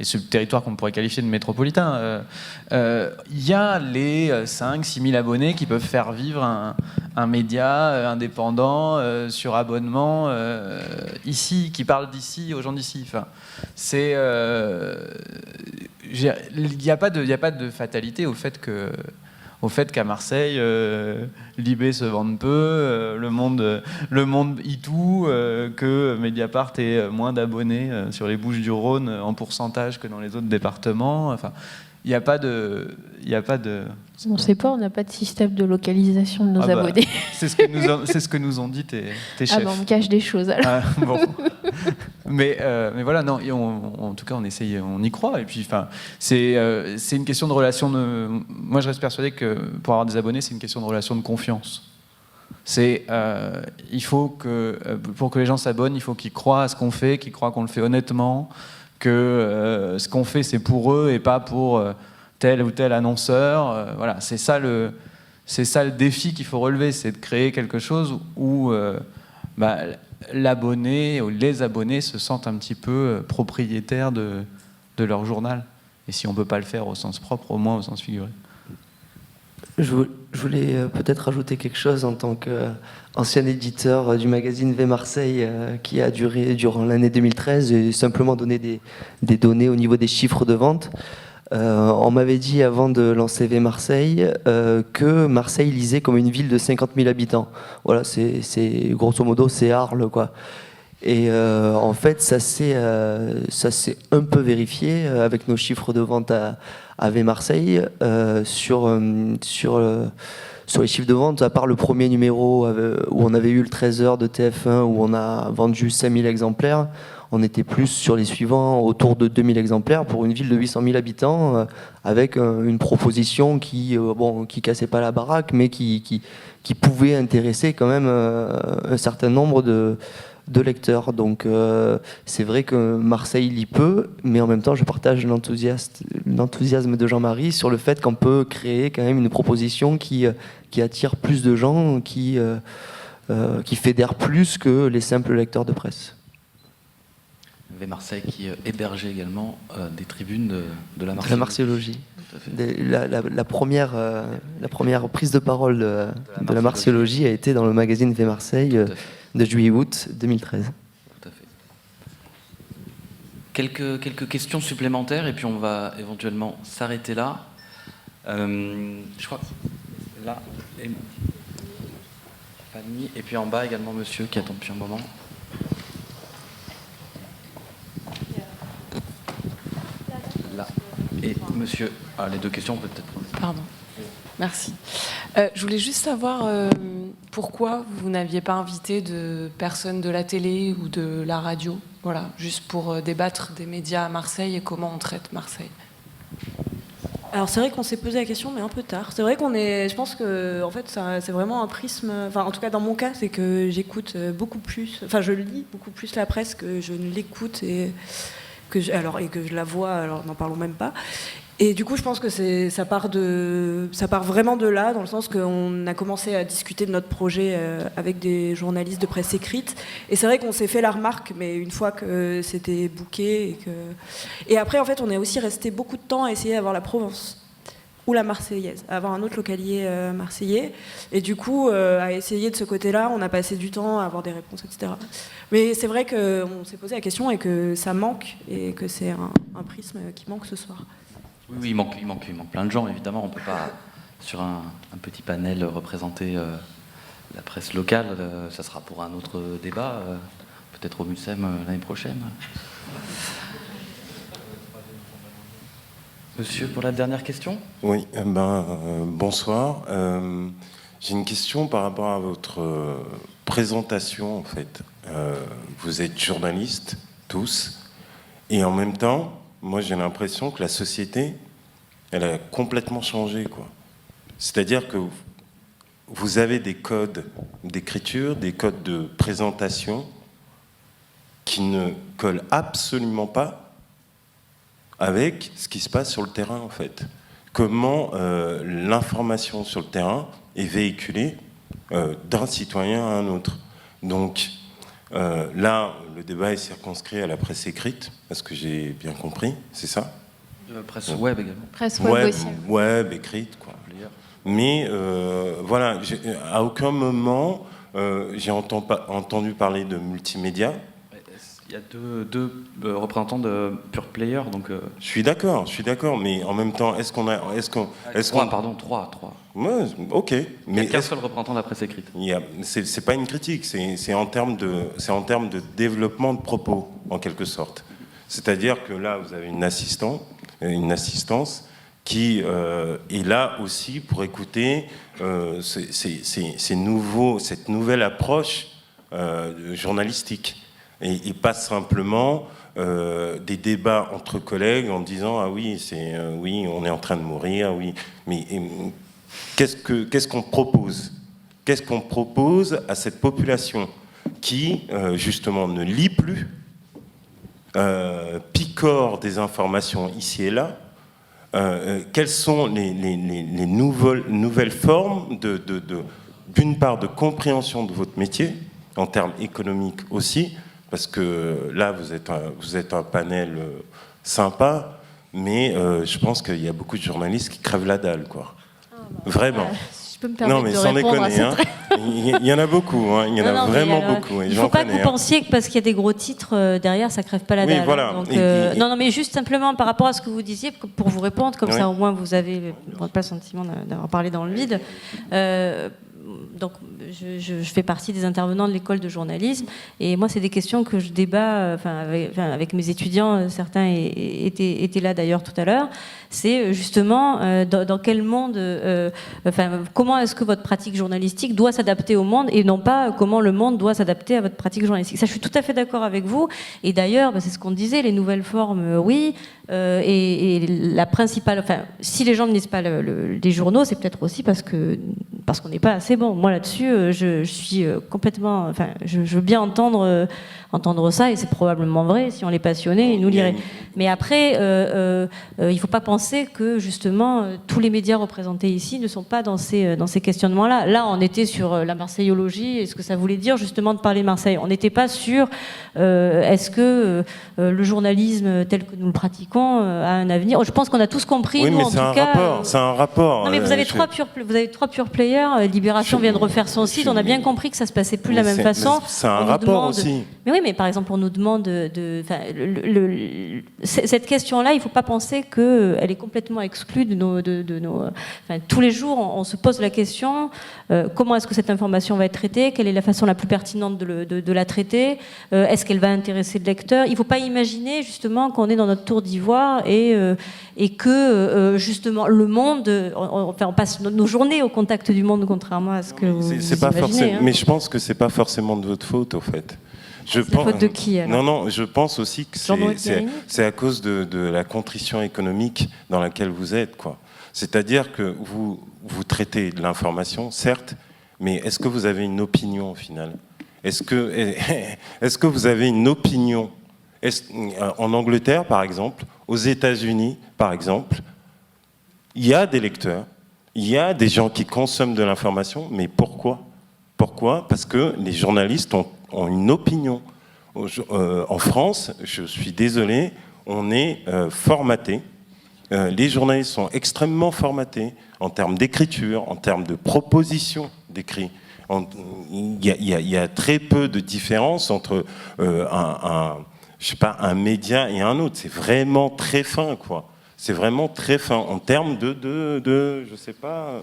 et ce territoire qu'on pourrait qualifier de métropolitain, il y a les 5-6 000 abonnés qui peuvent faire vivre un média indépendant sur abonnement ici, qui parle d'ici aux gens d'ici. Enfin, c'est, il n'y a pas de fatalité au fait qu'à Marseille, Libé se vende peu, Le Monde itou, que Mediapart ait moins d'abonnés sur les Bouches-du-Rhône en pourcentage que dans les autres départements. Enfin, il n'y a pas de... On ne sait pas, on n'a pas de système de localisation de nos abonnés. C'est ce que nous ont dit tes chefs. Ah ben, on me cache des choses alors. Bon. Mais voilà, non, en tout cas, on essaye, on y croit. Et puis, c'est une question de relation. Moi, je reste persuadé que pour avoir des abonnés, c'est une question de relation de confiance. Il faut que, pour que les gens s'abonnent, il faut qu'ils croient à ce qu'on fait, qu'ils croient qu'on le fait honnêtement, que ce qu'on fait, c'est pour eux et pas pour tel ou tel annonceur. Voilà, c'est ça le défi qu'il faut relever, c'est de créer quelque chose où l'abonné ou les abonnés se sentent un petit peu propriétaires de leur journal. Et si on ne peut pas le faire au sens propre, au moins au sens figuré. Je voulais peut-être rajouter quelque chose en tant qu'ancien éditeur du magazine V Marseille qui a duré durant l'année 2013 et simplement donné des données au niveau des chiffres de vente. On m'avait dit avant de lancer V Marseille que Marseille lisait comme une ville de 50 000 habitants. Voilà, c'est grosso modo c'est Arles, quoi. Et en fait, ça s'est un peu vérifié avec nos chiffres de vente à V Marseille sur les chiffres de vente, à part le premier numéro où on avait eu le 13h de TF1 où on a vendu 5000 exemplaires. On était plus sur les suivants, autour de 2000 exemplaires pour une ville de 800 000 habitants, avec une proposition qui cassait pas la baraque, mais qui pouvait intéresser quand même un certain nombre de lecteurs. Donc c'est vrai que Marseille lit peu, mais en même temps je partage l'enthousiasme de Jean-Marie sur le fait qu'on peut créer quand même une proposition qui attire plus de gens, qui fédère plus que les simples lecteurs de presse. V Marseille qui hébergeait également des tribunes de la De la martiologie. La première prise de parole de la martiologie a été dans le magazine V Marseille de juillet-août 2013. Tout à fait. Quelques questions supplémentaires et puis on va éventuellement s'arrêter là. Je crois que là, Fanny, et puis en bas également monsieur qui attend depuis un moment. Là. Et monsieur, les deux questions peut-être. Pardon. Merci. Je voulais juste savoir pourquoi vous n'aviez pas invité de personnes de la télé ou de la radio, voilà, juste pour débattre des médias à Marseille et comment on traite Marseille. Alors c'est vrai qu'on s'est posé la question, mais un peu tard. C'est vrai je pense que en fait, c'est vraiment un prisme. Enfin, en tout cas dans mon cas, c'est que j'écoute beaucoup plus. Enfin, je lis beaucoup plus la presse que je ne l'écoute et que je la vois. Alors n'en parlons même pas. Et du coup, je pense que ça part vraiment de là, dans le sens qu'on a commencé à discuter de notre projet avec des journalistes de presse écrite. Et c'est vrai qu'on s'est fait la remarque, mais une fois que c'était booké. Et après, en fait, on est aussi resté beaucoup de temps à essayer d'avoir la Provence ou la Marseillaise, à avoir un autre localier marseillais. Et du coup, à essayer de ce côté-là, on a passé du temps à avoir des réponses, etc. Mais c'est vrai qu'on s'est posé la question et que ça manque, et que c'est un prisme qui manque ce soir. Oui, il manque plein de gens, évidemment. On ne peut pas, sur un petit panel, représenter la presse locale. Ça sera pour un autre débat, peut-être au MUSEM l'année prochaine. Monsieur, pour la dernière question ? Oui, bonsoir. J'ai une question par rapport à votre présentation, en fait. Vous êtes journalistes, tous, et en même temps, moi, j'ai l'impression que la société, elle a complètement changé, quoi. C'est-à-dire que vous avez des codes d'écriture, des codes de présentation qui ne collent absolument pas avec ce qui se passe sur le terrain, en fait. Comment l'information sur le terrain est véhiculée d'un citoyen à un autre. Donc, là, le débat est circonscrit à la presse écrite, parce que j'ai bien compris, c'est ça ? Presse web également. Presse web aussi. Web, écrite, quoi. Mais voilà, à aucun moment j'ai entendu parler de multimédia. Il y a deux représentants de Pure Player, donc. Je suis d'accord, mais en même temps, Trois. Ouais, ok. Il n'y a qu'un seul représentant de la presse écrite. C'est pas une critique, c'est en termes de développement de propos, en quelque sorte. C'est-à-dire que là, vous avez une assistance qui est là aussi pour écouter cette nouvelle approche journalistique. Et pas simplement des débats entre collègues en disant ah oui, oui, on est en train de mourir, oui. Mais qu'est-ce qu'on propose ? Qu'est-ce qu'on propose à cette population qui, justement, ne lit plus, picore des informations ici et là ? Quelles sont les nouvelles formes d'une part de compréhension de votre métier, en termes économiques aussi, parce que là, vous êtes un panel sympa, mais je pense qu'il y a beaucoup de journalistes qui crèvent la dalle, quoi. Vraiment. Je peux me permettre de sans répondre déconner, à cette... Il y en a beaucoup, il y en a vraiment beaucoup. Il ne faut pas que vous pensiez que parce qu'il y a des gros titres derrière, ça crève pas la dalle. Oui, voilà. Donc, non, mais juste simplement par rapport à ce que vous disiez, pour vous répondre, comme ça au moins vous n'avez pas le sentiment d'avoir parlé dans le vide. Donc, je fais partie des intervenants de l'école de journalisme, et moi, c'est des questions que je débat avec mes étudiants. Certains étaient là d'ailleurs tout à l'heure. C'est justement dans quel monde, comment est-ce que votre pratique journalistique doit s'adapter au monde, et non pas comment le monde doit s'adapter à votre pratique journalistique. Ça, je suis tout à fait d'accord avec vous. Et d'ailleurs, c'est ce qu'on disait, les nouvelles formes, oui. Et la principale, si les gens ne lisent pas les journaux, c'est peut-être aussi parce que parce qu'on n'est pas assez bon. Moi là-dessus, je suis complètement... Enfin, je veux bien entendre ça, et c'est probablement vrai, si on est passionné, il nous lirait. Mais après, il ne faut pas penser que justement tous les médias représentés ici ne sont pas dans ces questionnements-là. Là, on était sur la marseillologie et ce que ça voulait dire justement de parler de Marseille. On n'était pas sur est-ce que le journalisme tel que nous le pratiquons a un avenir. Je pense qu'on a tous compris. Oui, nous, mais en c'est tout un cas, rapport. C'est un rapport. Non, mais vous avez trois pure players. Libération vient de refaire son site. On a bien compris que ça se passait plus de la même façon. C'est un rapport aussi. Mais oui, mais par exemple, on nous demande cette question-là, il ne faut pas penser qu'elle est complètement exclue de nos... tous les jours, on se pose la question, comment est-ce que cette information va être traitée? Quelle est la façon la plus pertinente de la traiter? Est-ce qu'elle va intéresser le lecteur? Il ne faut pas imaginer, justement, qu'on est dans notre tour d'ivoire et que, justement, le monde... on passe nos journées au contact du monde, contrairement à ce que vous imaginez. Mais je pense que ce n'est pas forcément de votre faute, au fait. C'est la faute de qui, alors? Non, je pense aussi que c'est à cause de la contrition économique dans laquelle vous êtes, quoi. C'est-à-dire que vous traitez de l'information, certes, mais est-ce que vous avez une opinion au final? Est-ce que vous avez une opinion? En Angleterre, par exemple, aux États-Unis, par exemple, il y a des lecteurs, il y a des gens qui consomment de l'information, mais pourquoi? Pourquoi? Parce que les journalistes ont une opinion. En France, je suis désolé, on est formaté. Les journalistes sont extrêmement formatés en termes d'écriture, en termes de propositions d'écrit. Il y a très peu de différence entre un média et un autre. C'est vraiment très fin, quoi. C'est vraiment très fin en termes je sais pas.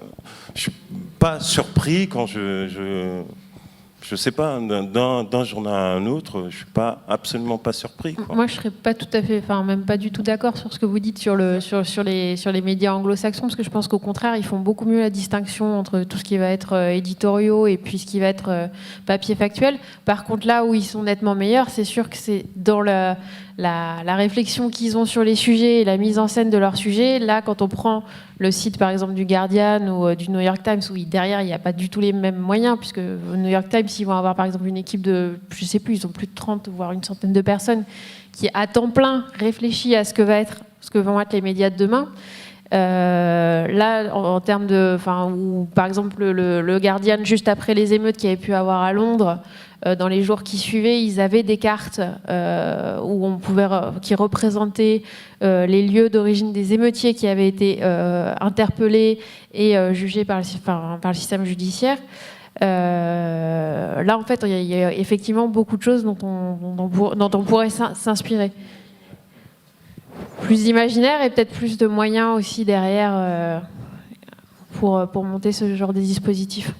Je suis pas surpris quand je sais pas, d'un journal à un autre, je suis absolument pas surpris, quoi. Moi, je serais pas tout à fait, même pas du tout d'accord sur ce que vous dites sur les médias anglo-saxons, parce que je pense qu'au contraire, ils font beaucoup mieux la distinction entre tout ce qui va être éditoriaux et puis ce qui va être papier factuel. Par contre, là où ils sont nettement meilleurs, c'est sûr que c'est dans la réflexion qu'ils ont sur les sujets et la mise en scène de leurs sujets. Là, quand on prend le site, par exemple, du Guardian ou du New York Times, où derrière, il n'y a pas du tout les mêmes moyens, puisque au New York Times, ils vont avoir, par exemple, une équipe de, je sais plus, ils ont plus de 30, voire une centaine de personnes qui, à temps plein, réfléchit à ce que vont être les médias de demain. Là, en termes de... ou par exemple, le Guardian, juste après les émeutes qu'il y avait pu avoir à Londres, dans les jours qui suivaient, ils avaient des cartes qui représentaient les lieux d'origine des émeutiers qui avaient été interpellés et jugés par le système judiciaire. Là, en fait, il y a effectivement beaucoup de choses dont on pourrait s'inspirer. Plus d'imaginaire et peut-être plus de moyens aussi derrière pour monter ce genre de dispositif.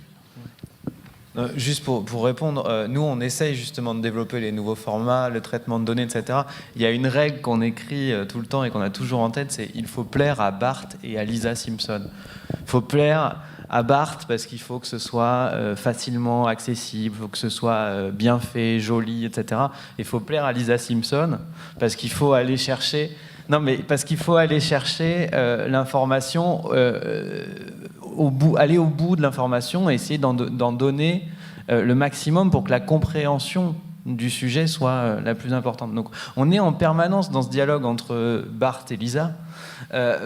Juste pour répondre, nous on essaye justement de développer les nouveaux formats, le traitement de données, etc. Il y a une règle qu'on écrit tout le temps et qu'on a toujours en tête, c'est il faut plaire à Bart et à Lisa Simpson. Il faut plaire à Bart parce qu'il faut que ce soit facilement accessible, il faut que ce soit bien fait, joli, etc. Il faut plaire à Lisa Simpson parce qu'il faut aller chercher... Non, mais parce qu'il faut aller chercher l'information, aller au bout de l'information et essayer d'en donner le maximum pour que la compréhension du sujet soit la plus importante. Donc, on est en permanence dans ce dialogue entre Bart et Lisa,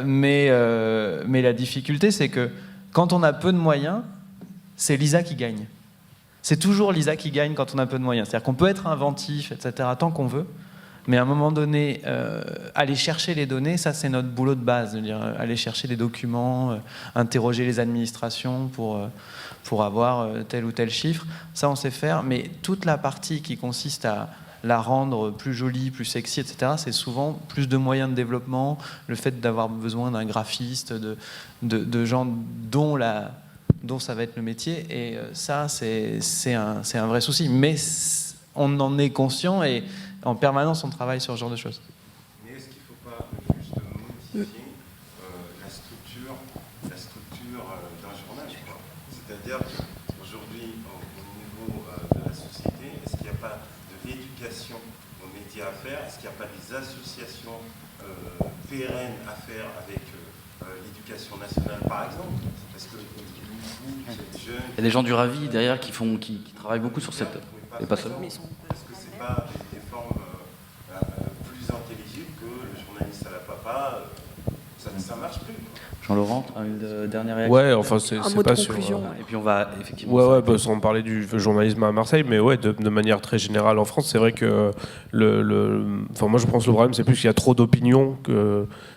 mais la difficulté, c'est que quand on a peu de moyens, c'est Lisa qui gagne. C'est toujours Lisa qui gagne quand on a peu de moyens. C'est-à-dire qu'on peut être inventif, etc., tant qu'on veut. Mais à un moment donné, aller chercher les données, ça c'est notre boulot de base, c'est-à-dire aller chercher des documents, interroger les administrations pour avoir tel ou tel chiffre, ça on sait faire, mais toute la partie qui consiste à la rendre plus jolie, plus sexy, etc., c'est souvent plus de moyens de développement, le fait d'avoir besoin d'un graphiste, de gens dont ça va être le métier, et ça c'est un vrai souci, mais on en est conscient et en permanence, on travaille sur ce genre de choses. Mais est-ce qu'il ne faut pas juste modifier la structure d'un journal, quoi? C'est-à-dire qu'aujourd'hui, au niveau de la société, est-ce qu'il n'y a pas de l'éducation aux médias à faire? Est-ce qu'il n'y a pas des associations pérennes à faire avec l'éducation nationale, par exemple? Parce que vous êtes jeune. Il y a des gens du Ravi derrière qui travaillent beaucoup sur cette. Et pas seulement. Est-ce que c'est pas des formes plus intelligibles que le journaliste à la papa? Ça marche plus. Jean-Laurent, une dernière réaction? Ouais, enfin, c'est pas sûr. Et puis on va effectivement. Ouais, bah, sans parler du journalisme à Marseille, mais ouais, de manière très générale en France, c'est vrai que enfin, moi je pense que le problème, c'est plus qu'il y a trop d'opinions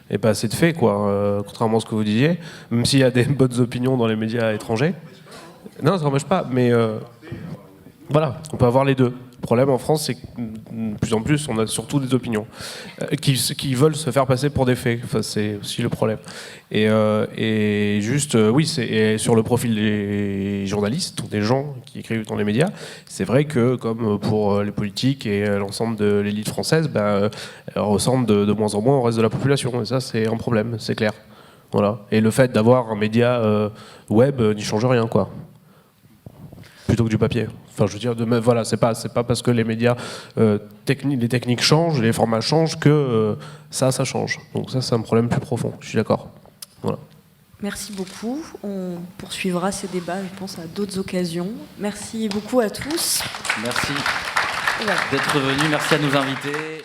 et pas assez de faits, quoi. Contrairement à ce que vous disiez, même s'il y a des bonnes opinions dans les médias étrangers. Non, ça n'empêche pas, mais voilà, on peut avoir les deux. Le problème en France, c'est que de plus en plus, on a surtout des opinions qui veulent se faire passer pour des faits. Enfin, c'est aussi le problème. Et juste, oui, c'est sur le profil des journalistes ou des gens qui écrivent dans les médias. C'est vrai que, comme pour les politiques et l'ensemble de l'élite française, elles ressemblent de moins en moins au reste de la population. Et ça, c'est un problème, c'est clair. Voilà. Et le fait d'avoir un média web n'y change rien, quoi. Plutôt que du papier. Enfin, je veux dire, voilà, c'est pas parce que les médias, les techniques changent, les formats changent que ça change. Donc ça, c'est un problème plus profond. Je suis d'accord. Voilà. Merci beaucoup. On poursuivra ces débats, je pense, à d'autres occasions. Merci beaucoup à tous. Merci d'être venus. Merci à nos invités.